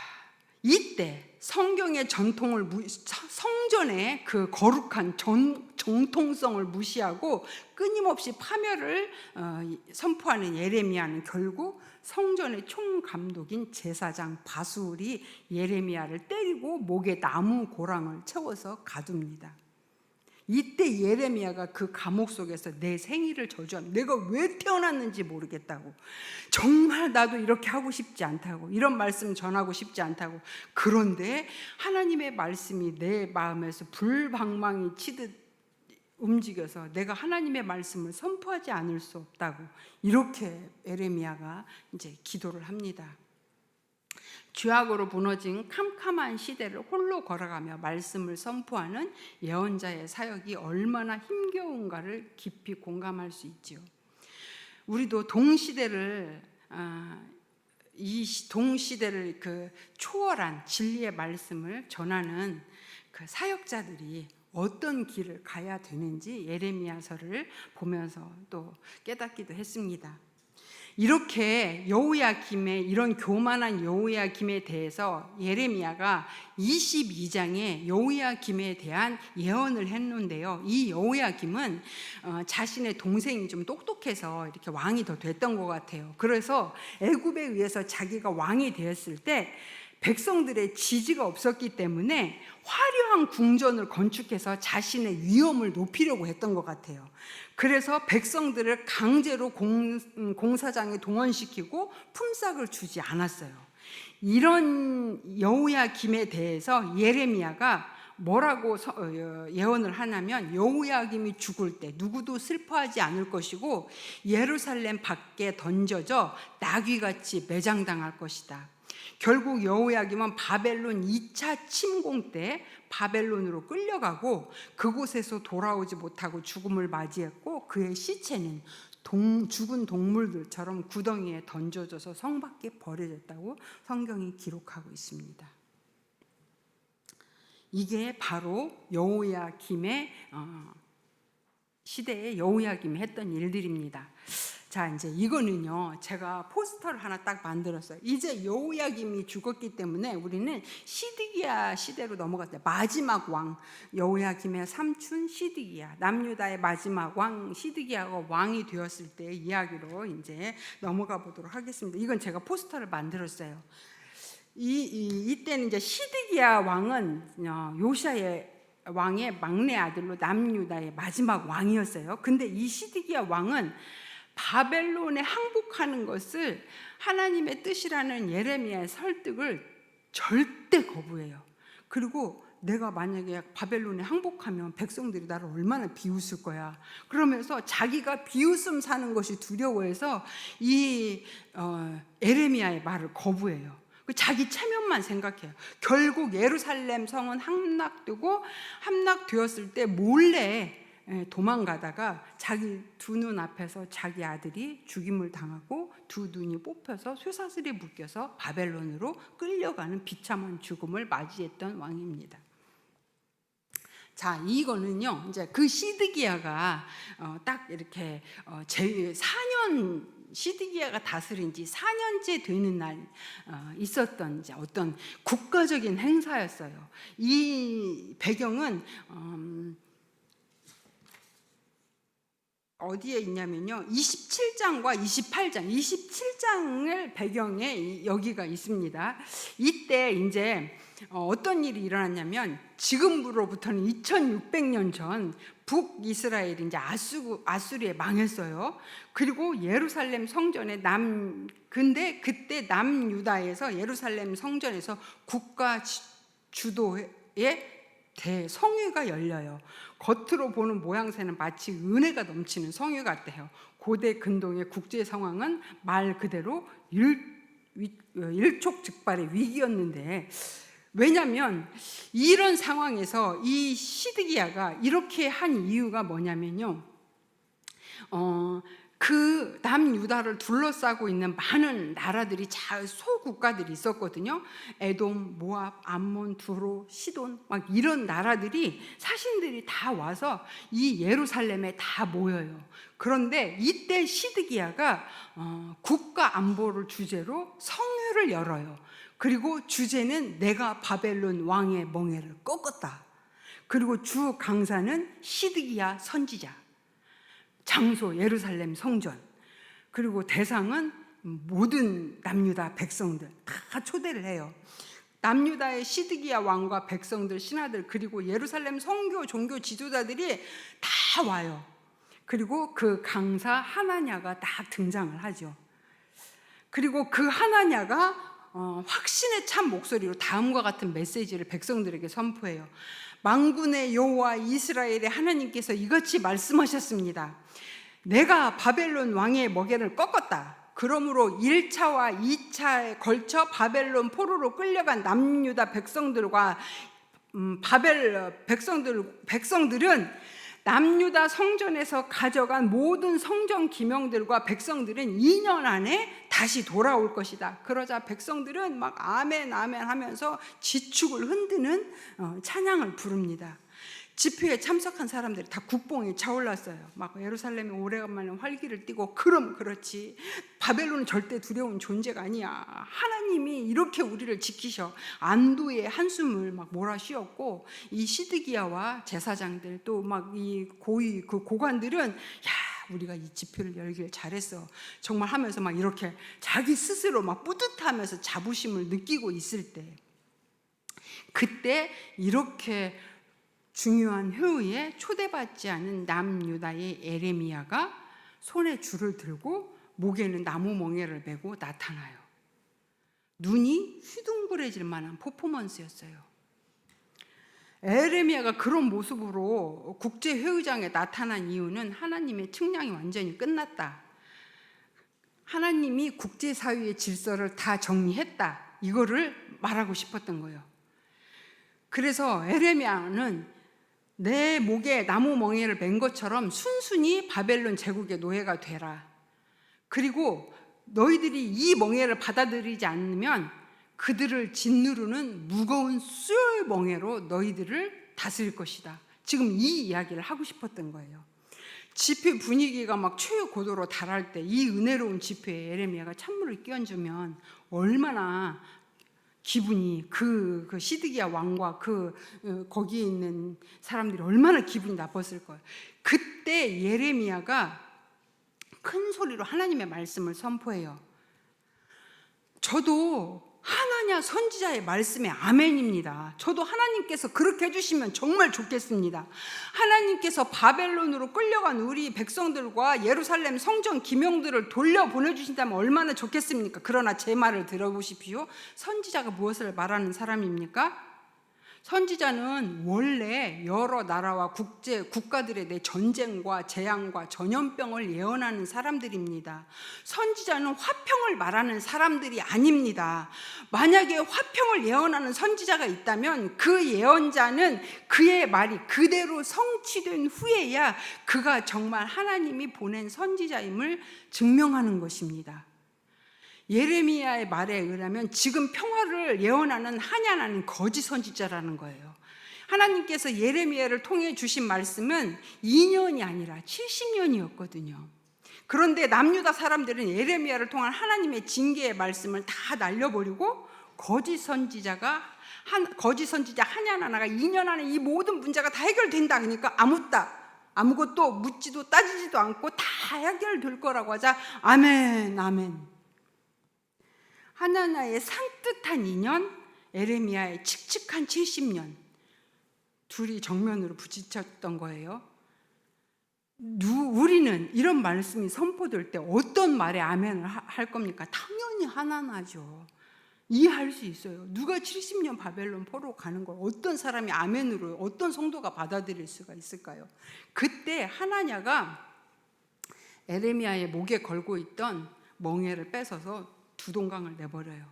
이때 성경의 성전의 그 거룩한 정통성을 무시하고 끊임없이 파멸을 선포하는 예레미야는 결국 성전의 총감독인 제사장 바술이 예레미야를 때리고 목에 나무 고랑을 채워서 가둡니다. 이때 예레미야가 그 감옥 속에서 내 생일을 저주합니다. 내가 왜 태어났는지 모르겠다고, 정말 나도 이렇게 하고 싶지 않다고, 이런 말씀 전하고 싶지 않다고. 그런데 하나님의 말씀이 내 마음에서 불방망이 치듯 움직여서 내가 하나님의 말씀을 선포하지 않을 수 없다고, 이렇게 예레미야가 이제 기도를 합니다. 죄악으로 무너진 캄캄한 시대를 홀로 걸어가며 말씀을 선포하는 예언자의 사역이 얼마나 힘겨운가를 깊이 공감할 수 있지요. 우리도 동시대를 그 초월한 진리의 말씀을 전하는 그 사역자들이 어떤 길을 가야 되는지 예레미야서를 보면서 또 깨닫기도 했습니다. 이렇게 여호야김의 이런 교만한 여호야김에 대해서 예레미야가 22장에 여호야김에 대한 예언을 했는데요. 이 여호야김은 자신의 동생이 좀 똑똑해서 이렇게 왕이 더 됐던 것 같아요. 그래서 애굽에 의해서 자기가 왕이 되었을 때 백성들의 지지가 없었기 때문에 화려한 궁전을 건축해서 자신의 위엄을 높이려고 했던 것 같아요. 그래서 백성들을 강제로 공사장에 동원시키고 품삯을 주지 않았어요. 이런 여호야김에 대해서 예레미야가 뭐라고 예언을 하냐면, 여호야김이 죽을 때 누구도 슬퍼하지 않을 것이고 예루살렘 밖에 던져져 나귀같이 매장당할 것이다. 결국 여호야김은 바벨론 2차 침공 때 바벨론으로 끌려가고 그곳에서 돌아오지 못하고 죽음을 맞이했고, 그의 시체는 죽은 동물들처럼 구덩이에 던져져서 성 밖에 버려졌다고 성경이 기록하고 있습니다. 이게 바로 여호야김의 시대에 여호야김이 했던 일들입니다. 자, 이제 이거는요, 제가 포스터를 하나 딱 만들었어요. 이제 여호야김이 죽었기 때문에 우리는 시드기야 시대로 넘어갔어요. 마지막 왕, 여호야김의 삼촌 시드기야, 남유다의 마지막 왕 시드기야가 왕이 되었을 때 이야기로 이제 넘어가 보도록 하겠습니다. 이건 제가 포스터를 만들었어요. 이때는 이제 시드기야 왕은 요시아의 왕의 막내 아들로 남유다의 마지막 왕이었어요. 근데 이 시드기야 왕은 바벨론에 항복하는 것을 하나님의 뜻이라는 예레미야의 설득을 절대 거부해요. 그리고 내가 만약에 바벨론에 항복하면 백성들이 나를 얼마나 비웃을 거야. 그러면서 자기가 비웃음 사는 것이 두려워해서 이 예레미야의 말을 거부해요. 자기 체면만 생각해요. 결국 예루살렘 성은 함락되었을 때 몰래 도망가다가 자기 두 눈 앞에서 자기 아들이 죽임을 당하고 두 눈이 뽑혀서 쇠사슬에 묶여서 바벨론으로 끌려가는 비참한 죽음을 맞이했던 왕입니다. 자, 이거는요, 이제 그 시드기야가 딱 이렇게 4년, 시드기야가 다스린 지 4년째 되는 날 있었던 이제 어떤 국가적인 행사였어요. 이 배경은 어디에 있냐면요, 27장과 28장, 27장을 배경에 여기가 있습니다. 이때 이제 어떤 일이 일어났냐면, 지금으로부터는 2600년 전 북이스라엘이 이제 아수리에 망했어요. 그리고 예루살렘 성전에 근데 그때 남유다에서 예루살렘 성전에서 국가 주도의 대성회가 열려요. 겉으로 보는 모양새는 마치 은혜가 넘치는 성회 같대요. 고대 근동의 국제 상황은 말 그대로 일촉즉발의 위기였는데, 왜냐하면 이런 상황에서 이 시드기야가 이렇게 한 이유가 뭐냐면요, 그 남유다를 둘러싸고 있는 많은 나라들이 소국가들이 있었거든요. 에돔, 모압, 암몬, 두로, 시돈, 막 이런 나라들이, 사신들이 다 와서 이 예루살렘에 다 모여요. 그런데 이때 시드기야가 국가 안보를 주제로 성회를 열어요. 그리고 주제는 내가 바벨론 왕의 멍에를 꺾었다. 그리고 주 강사는 시드기야 선지자, 장소 예루살렘 성전, 그리고 대상은 모든 남유다 백성들 다 초대를 해요. 남유다의 시드기야 왕과 백성들, 신하들, 그리고 예루살렘 성교 종교 지도자들이 다 와요. 그리고 그 강사 하나냐가 딱 등장을 하죠. 그리고 그 하나냐가 확신에 찬 목소리로 다음과 같은 메시지를 백성들에게 선포해요. 만군의 여호와 이스라엘의 하나님께서 이같이 말씀하셨습니다. 내가 바벨론 왕의 멍에를 꺾었다. 그러므로 1차와 2차에 걸쳐 바벨론 포로로 끌려간 남유다 백성들과 백성들은 남유다 성전에서 가져간 모든 성전 기명들과 백성들은 2년 안에 다시 돌아올 것이다. 그러자 백성들은 막 아멘 아멘 하면서 지축을 흔드는 찬양을 부릅니다. 집회에 참석한 사람들이 다 국뽕이 차올랐어요. 막 예루살렘이 오래간만에 활기를 띠고, 그럼 그렇지, 바벨론은 절대 두려운 존재가 아니야. 하나님이 이렇게 우리를 지키셔. 안도의 한숨을 막 몰아쉬었고, 이 시드기야와 제사장들 또 막 이 고위 그 고관들은 야, 우리가 이 집회를 열길 잘했어 정말 하면서 막 이렇게 자기 스스로 막 뿌듯하면서 자부심을 느끼고 있을 때, 그때 이렇게 중요한 회의에 초대받지 않은 남유다의 예레미야가 손에 줄을 들고 목에는 나무 멍에를 메고 나타나요. 눈이 휘둥그레질 만한 퍼포먼스였어요. 예레미야가 그런 모습으로 국제회의장에 나타난 이유는 하나님의 측량이 완전히 끝났다, 하나님이 국제사회의 질서를 다 정리했다, 이거를 말하고 싶었던 거예요. 그래서 에레미야는 내 목에 나무 멍에를 맨 것처럼 순순히 바벨론 제국의 노예가 되라. 그리고 너희들이 이 멍에를 받아들이지 않으면 그들을 짓누르는 무거운 쇠 멍에로 너희들을 다스릴 것이다. 지금 이 이야기를 하고 싶었던 거예요. 집회 분위기가 막 최고도로 달할 때 이 은혜로운 집회에 에레미야가 찬물을 끼얹으면 얼마나 기분이 그 시드기야 왕과 거기에 있는 사람들이 얼마나 기분이 나빴을 거예요. 그때 예레미야가 큰 소리로 하나님의 말씀을 선포해요. 저도 하나냐 선지자의 말씀에 아멘입니다. 저도 하나님께서 그렇게 해주시면 정말 좋겠습니다. 하나님께서 바벨론으로 끌려간 우리 백성들과 예루살렘 성전 기명들을 돌려보내주신다면 얼마나 좋겠습니까? 그러나 제 말을 들어보십시오. 선지자가 무엇을 말하는 사람입니까? 선지자는 원래 여러 나라와 국가들에 대해 전쟁과 재앙과 전염병을 예언하는 사람들입니다. 선지자는 화평을 말하는 사람들이 아닙니다. 만약에 화평을 예언하는 선지자가 있다면 그 예언자는 그의 말이 그대로 성취된 후에야 그가 정말 하나님이 보낸 선지자임을 증명하는 것입니다. 예레미야의 말에 의하면 지금 평화를 예언하는 하냐나는 거짓 선지자라는 거예요. 하나님께서 예레미야를 통해 주신 말씀은 2년이 아니라 70년이었거든요. 그런데 남유다 사람들은 예레미야를 통한 하나님의 징계의 말씀을 다 날려버리고 거짓 선지자 하냐나가 2년 안에 이 모든 문제가 다 해결된다. 그러니까 아무것도 묻지도 따지지도 않고 다 해결될 거라고 하자 아멘 아멘. 하나나의 산뜻한 2년, 에레미야의 칙칙한 70년, 둘이 정면으로 부딪혔던 거예요. 우리는 이런 말씀이 선포될 때 어떤 말에 아멘을 할 겁니까? 당연히 하나나죠. 이해할 수 있어요. 누가 70년 바벨론 포로 가는 걸 어떤 사람이 아멘으로, 어떤 성도가 받아들일 수가 있을까요? 그때 하나냐가 에레미야의 목에 걸고 있던 멍에를 뺏어서 두동강을 내버려요.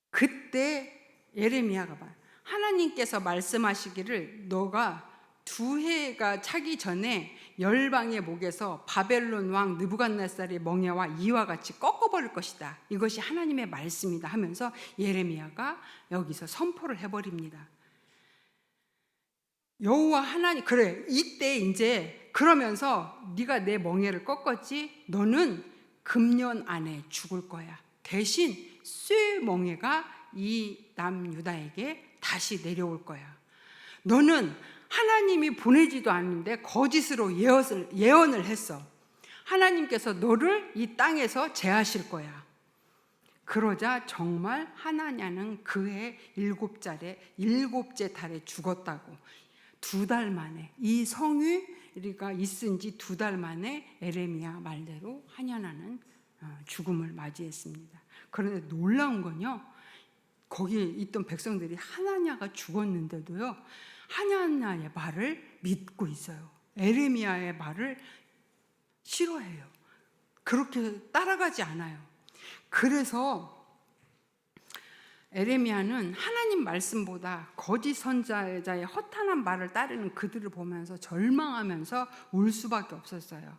그때 예레미야가 봐요. 하나님께서 말씀하시기를 너가 2해가 차기 전에 열방의 목에서 바벨론 왕 느부갓네살의 멍에와 이와 같이 꺾어버릴 것이다. 이것이 하나님의 말씀이다 하면서 예레미야가 여기서 선포를 해버립니다. 여호와 하나님, 그래 이때 이제 그러면서 네가 내 멍에를 꺾었지? 너는 금년 안에 죽을 거야. 대신 쇠 멍에가 이 남유다에게 다시 내려올 거야. 너는 하나님이 보내지도 않는데 거짓으로 예언을 했어. 하나님께서 너를 이 땅에서 제하실 거야. 그러자 정말 하나냐는 그해 7째 달에 죽었다고. 2달 만에 이 성위가 있은 지 2달 만에 에레미야 말대로 하냐나는 죽음을 맞이했습니다. 그런데 놀라운 건요, 거기에 있던 백성들이 하나냐가 죽었는데도요 하냐나의 말을 믿고 있어요. 에레미야의 말을 싫어해요. 그렇게 따라가지 않아요. 그래서 에레미야는 하나님 말씀보다 거짓 선지자의 허탄한 말을 따르는 그들을 보면서 절망하면서 울 수밖에 없었어요.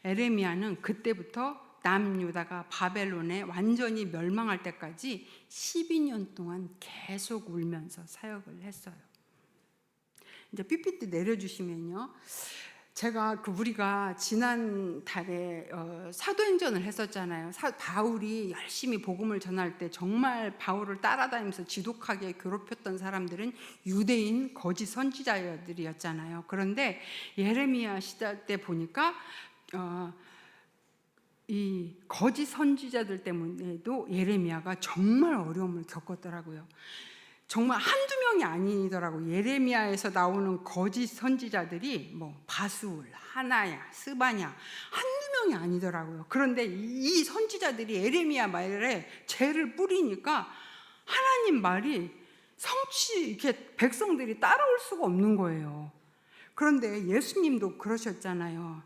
에레미야는 그때부터 남유다가 바벨론에 완전히 멸망할 때까지 12년 동안 계속 울면서 사역을 했어요. 이제 PPT 내려주시면요, 제가 우리가 지난 달에 사도행전을 했었잖아요. 바울이 열심히 복음을 전할 때 정말 바울을 따라다니면서 지독하게 괴롭혔던 사람들은 유대인 거짓 선지자들이었잖아요. 그런데 예레미야 시대 때 보니까 이 거짓 선지자들 때문에도 예레미야가 정말 어려움을 겪었더라고요. 정말 한두 명이 아니더라고요. 예레미야에서 나오는 거짓 선지자들이 뭐 바수울, 하나야, 스바냐 한두 명이 아니더라고요. 그런데 이 선지자들이 예레미야 말에 죄를 뿌리니까 하나님 말이 이렇게 백성들이 따라올 수가 없는 거예요. 그런데 예수님도 그러셨잖아요.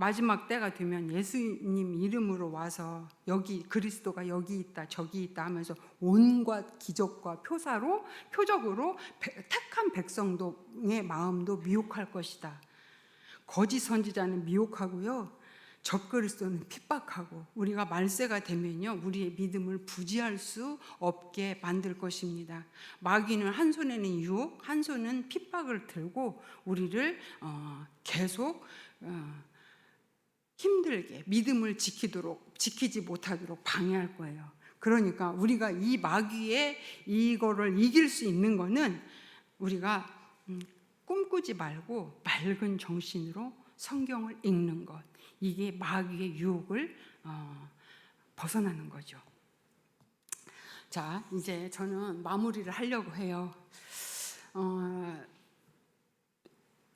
마지막 때가 되면 예수님 이름으로 와서 여기 그리스도가 여기 있다 저기 있다 하면서 온갖 기적과 표적으로 택한 백성의 마음도 미혹할 것이다. 거짓 선지자는 미혹하고요, 적그리스도는 핍박하고, 우리가 말세가 되면요 우리의 믿음을 부지할 수 없게 만들 것입니다. 마귀는 한 손에는 유혹, 한 손은 핍박을 들고 우리를 계속 힘들게 믿음을 지키지 못하도록 방해할 거예요. 그러니까 우리가 이 마귀의 이거를 이길 수 있는 거는 우리가 꿈꾸지 말고 맑은 정신으로 성경을 읽는 것, 이게 마귀의 유혹을 벗어나는 거죠. 자, 이제 저는 마무리를 하려고 해요.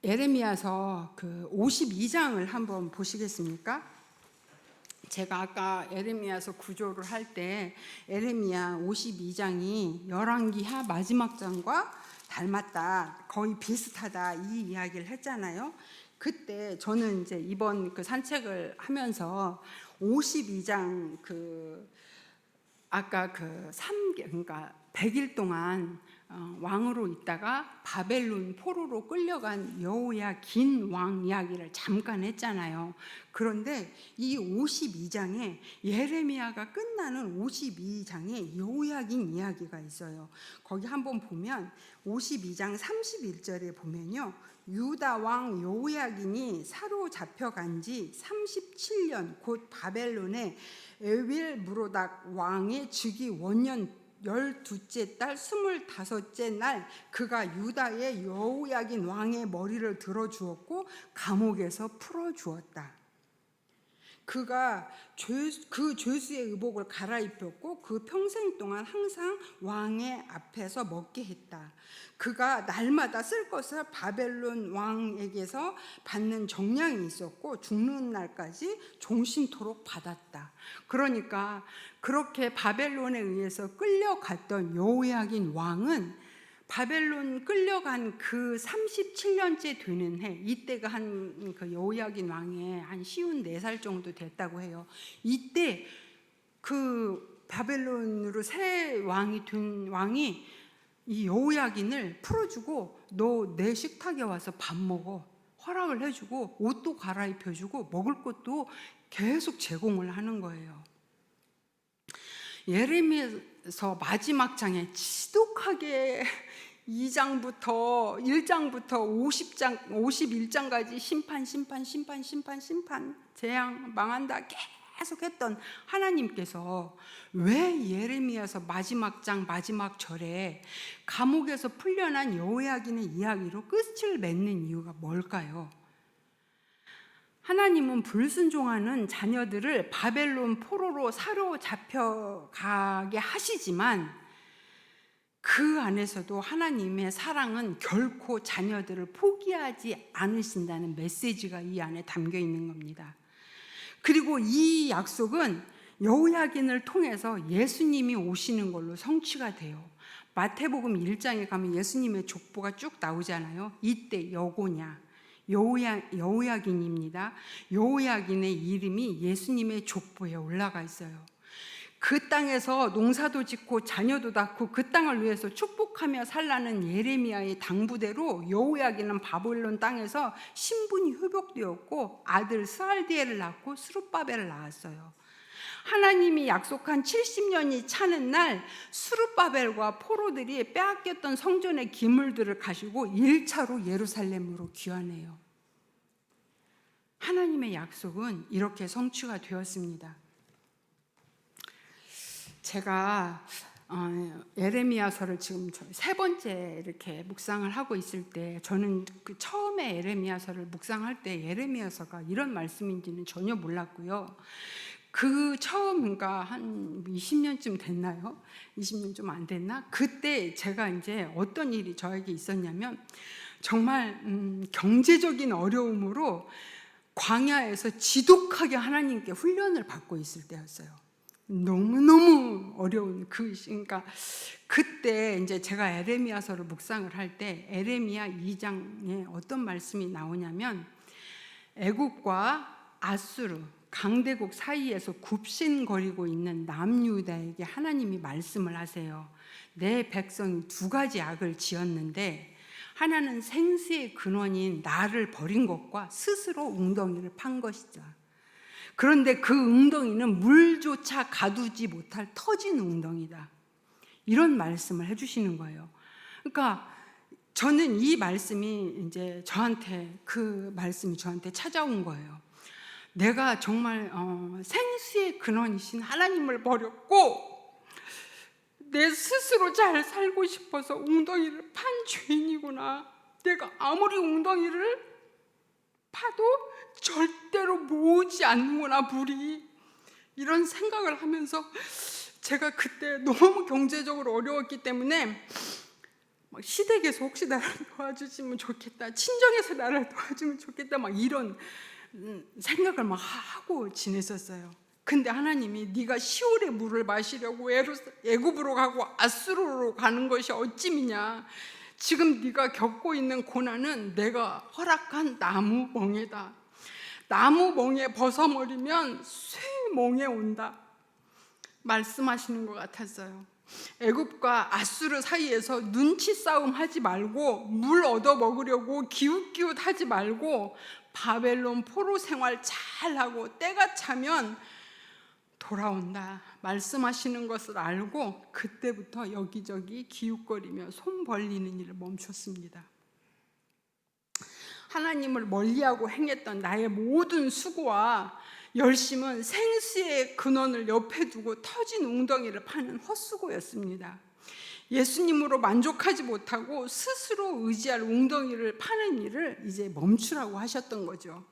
예레미야서 그 52장을 한번 보시겠습니까? 제가 아까 예레미야서 구조를 할 때 예레미야 52장이 열왕기하 마지막 장과 닮았다, 거의 비슷하다, 이 이야기를 했잖아요. 그때 저는 이제 이번 그 산책을 하면서 52장 아까 그러니까 100일 동안 왕으로 있다가 바벨론 포로로 끌려간 여호야긴 왕 이야기를 잠깐 했잖아요. 그런데 이 52장에 예레미야가 끝나는 52장에 여호야긴 이야기가 있어요. 거기 한번 보면 52장 31절에 보면요, 유다 왕 여호야긴이 사로잡혀간 지 37년, 곧 바벨론의 에윌무로닥 왕의 즉위 원년 12째 달 25째 날 그가 유다의 여호야긴 왕의 머리를 들어주었고 감옥에서 풀어주었다. 그가 그 죄수의 의복을 갈아입혔고 그 평생 동안 항상 왕의 앞에서 먹게 했다. 그가 날마다 쓸 것을 바벨론 왕에게서 받는 정량이 있었고 죽는 날까지 종신토록 받았다. 그러니까 그렇게 바벨론에 의해서 끌려갔던 여호야긴 왕은 바벨론 끌려간 그 37년째 되는 해, 이때가 한 그 여호야긴 왕의 한 54살 정도 됐다고 해요. 이때 그 바벨론으로 새 왕이 된 왕이 이 여호야긴을 풀어주고 너 내 식탁에 와서 밥 먹어, 허락을 해주고 옷도 갈아입혀주고 먹을 것도 계속 제공을 하는 거예요. 예레미야서 마지막 장에 지독하게 1장부터 51장까지 심판, 재앙, 망한다 계속 했던 하나님께서 왜 예레미야서 마지막 장 마지막 절에 감옥에서 풀려난 여호야긴의 이야기로 끝을 맺는 이유가 뭘까요? 하나님은 불순종하는 자녀들을 바벨론 포로로 사로잡혀가게 하시지만 그 안에서도 하나님의 사랑은 결코 자녀들을 포기하지 않으신다는 메시지가 이 안에 담겨 있는 겁니다. 그리고 이 약속은 여호야긴을 통해서 예수님이 오시는 걸로 성취가 돼요. 마태복음 1장에 가면 예수님의 족보가 쭉 나오잖아요. 이때 여고냐, 여호야긴입니다. 여호야긴의 이름이 예수님의 족보에 올라가 있어요. 그 땅에서 농사도 짓고 자녀도 낳고 그 땅을 위해서 축복하며 살라는 예레미야의 당부대로 여호야긴은 바벨론 땅에서 신분이 회복되었고 아들 스알디엘을 낳고 스룹바벨을 낳았어요. 하나님이 약속한 70년이 차는 날 스룹바벨과 포로들이 빼앗겼던 성전의 기물들을 가지고 1차로 예루살렘으로 귀환해요. 하나님의 약속은 이렇게 성취가 되었습니다. 제가 예레미야서를 지금 3번째 이렇게 묵상을 하고 있을 때 저는 그 처음에 예레미야서를 묵상할 때 예레미야서가 이런 말씀인지는 전혀 몰랐고요. 그 처음, 그러니까 한 20년쯤 됐나요? 20년 좀 안 됐나? 그때 제가 이제 어떤 일이 저에게 있었냐면 정말 경제적인 어려움으로 광야에서 지독하게 하나님께 훈련을 받고 있을 때였어요. 너무너무 어려운 그러니까 그때 이제 제가 예레미야서를 묵상을 할 때 예레미야 2장에 어떤 말씀이 나오냐면 애굽과 아수르 강대국 사이에서 굽신거리고 있는 남유다에게 하나님이 말씀을 하세요. 내 백성이 두 가지 악을 지었는데 하나는 생수의 근원인 나를 버린 것과 스스로 웅덩이를 판 것이다. 그런데 그 웅덩이는 물조차 가두지 못할 터진 웅덩이다. 이런 말씀을 해주시는 거예요. 그러니까 저는 이 말씀이 이제 그 말씀이 저한테 찾아온 거예요. 내가 정말 생수의 근원이신 하나님을 버렸고 내 스스로 잘 살고 싶어서 웅덩이를 판 죄인이구나. 내가 아무리 웅덩이를 파도 절대로 모으지 않는구나, 물이. 이런 생각을 하면서 제가 그때 너무 경제적으로 어려웠기 때문에 시댁에서 혹시 나를 도와주시면 좋겠다, 친정에서 나를 도와주면 좋겠다, 막 이런 생각을 막 하고 지냈었어요. 근데 하나님이 네가 시올의 물을 마시려고 애굽으로 가고 아수르로 가는 것이 어찌미냐. 지금 네가 겪고 있는 고난은 내가 허락한 나무 멍에다. 나무 멍에 벗어버리면 쇠멍에 온다 말씀하시는 것 같았어요. 애굽과 아수르 사이에서 눈치 싸움 하지 말고 물 얻어 먹으려고 기웃기웃 하지 말고 바벨론 포로 생활 잘하고 때가 차면 돌아온다 말씀하시는 것을 알고 그때부터 여기저기 기웃거리며 손 벌리는 일을 멈췄습니다. 하나님을 멀리하고 행했던 나의 모든 수고와 열심은 생수의 근원을 옆에 두고 터진 웅덩이를 파는 헛수고였습니다. 예수님으로 만족하지 못하고 스스로 의지할 웅덩이를 파는 일을 이제 멈추라고 하셨던 거죠.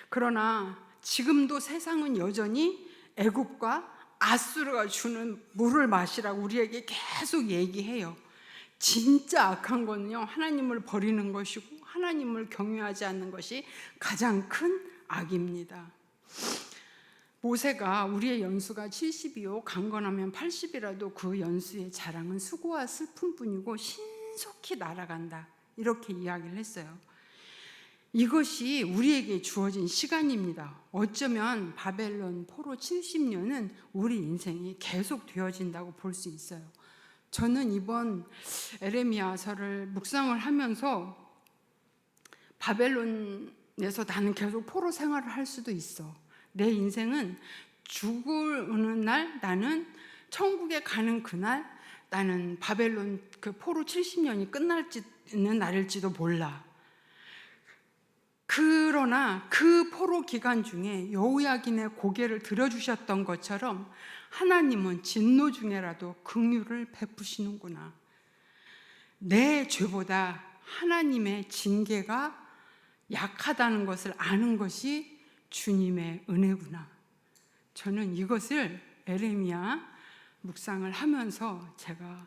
그러나 지금도 세상은 여전히 애굽과 아수르가 주는 물을 마시라고 우리에게 계속 얘기해요. 진짜 악한 거는요, 하나님을 버리는 것이고 하나님을 경외하지 않는 것이 가장 큰 악입니다. 모세가 우리의 연수가 70이요 강건하면 80이라도 그 연수의 자랑은 수고와 슬픔뿐이고 신속히 날아간다, 이렇게 이야기를 했어요. 이것이 우리에게 주어진 시간입니다. 어쩌면 바벨론 포로 70년은 우리 인생이 계속 되어진다고 볼 수 있어요. 저는 이번 에레미야서를 묵상을 하면서 바벨론에서 나는 계속 포로 생활을 할 수도 있어. 내 인생은 죽는 날, 나는 천국에 가는 그날, 나는 바벨론 그 포로 70년이 끝날지는 날일지도 몰라. 그러나 그 포로 기간 중에 여호야긴의 고개를 들어주셨던 것처럼 하나님은 진노 중에라도 긍휼을 베푸시는구나. 내 죄보다 하나님의 징계가 약하다는 것을 아는 것이 주님의 은혜구나. 저는 이것을 에레미야 묵상을 하면서 제가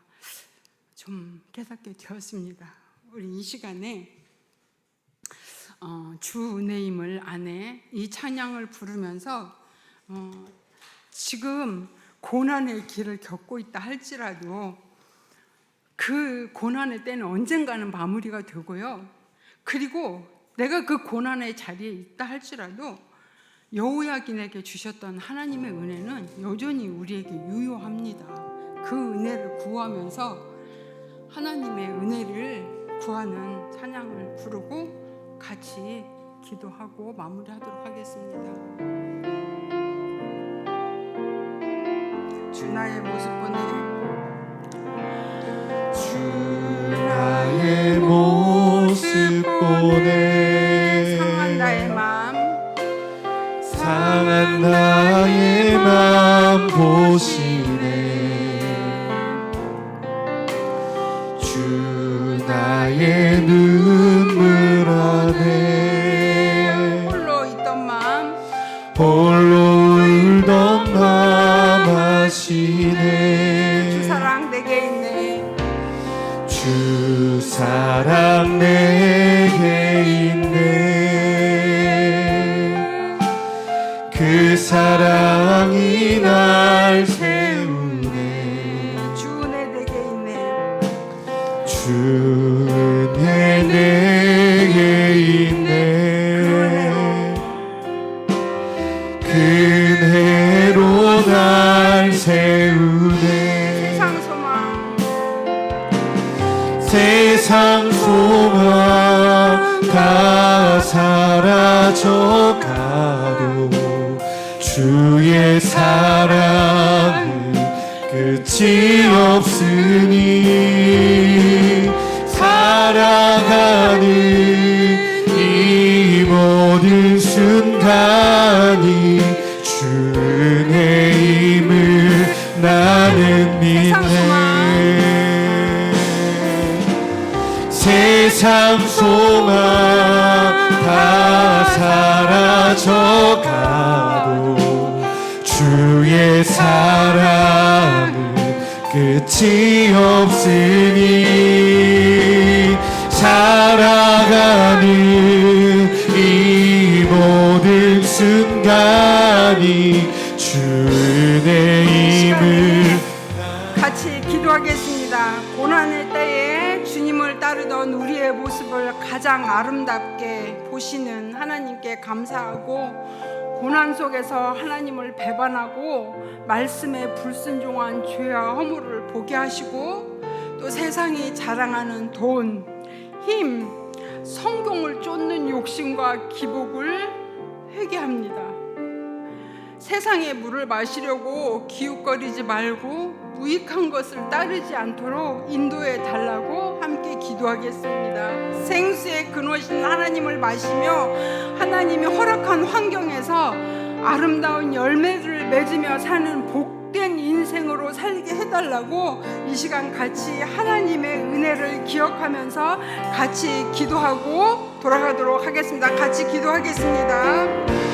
좀 깨닫게 되었습니다. 우리 이 시간에 주 은혜임을 안에 이 찬양을 부르면서 지금 고난의 길을 겪고 있다 할지라도 그 고난의 때는 언젠가는 마무리가 되고요. 그리고 내가 그 고난의 자리에 있다 할지라도 여호야긴에게 주셨던 하나님의 은혜는 여전히 우리에게 유효합니다. 그 은혜를 구하면서 하나님의 은혜를 구하는 찬양을 부르고 같이 기도하고 마무리하도록 하겠습니다. 주 나의 모습 보내, 주 나의 모습 보내, 상한 나의 마음, 상한 나의 마음 보시네. 주 나의 눈물 안에 홀로 있던 마음, 홀로 울던 마음 하시네. 주 사랑 내게 있네. 주 사랑 내게 있네. 그 사랑이 날 세우네. 주 은혜 내게 있네. 주 은혜 내게 있네. 은혜로 날 세우네. 세상 소망 세상 소망 다 사라져가도 주의 사랑은 끝이 없으니 살아가는 이 모든 순간이 주 은혜임을 나는 믿네. 세상 소망 다 사라져가도 주의 사랑은 끝이 없으니 살아가는 이 모든 순간이 주 은혜임을. 같이 기도하겠습니다. 고난의 때에 주님을 따르던 우리의 모습을 가장 아름답게 보시는 하나님께 감사하고, 고난 속에서 하나님을 배반하고 말씀에 불순종한 죄와 허물을 보게 하시고, 또 세상이 자랑하는 돈, 힘, 성공을 쫓는 욕심과 기복을 회개합니다. 세상의 물을 마시려고 기웃거리지 말고 무익한 것을 따르지 않도록 인도해 달라고 함께 기도하겠습니다. 생수의 근원이신 하나님을 마시며 하나님이 허락한 환경에서 아름다운 열매를 맺으며 사는 복된 인생으로 살게 해달라고 이 시간 같이 하나님의 은혜를 기억하면서 같이 기도하고 돌아가도록 하겠습니다. 같이 기도하겠습니다.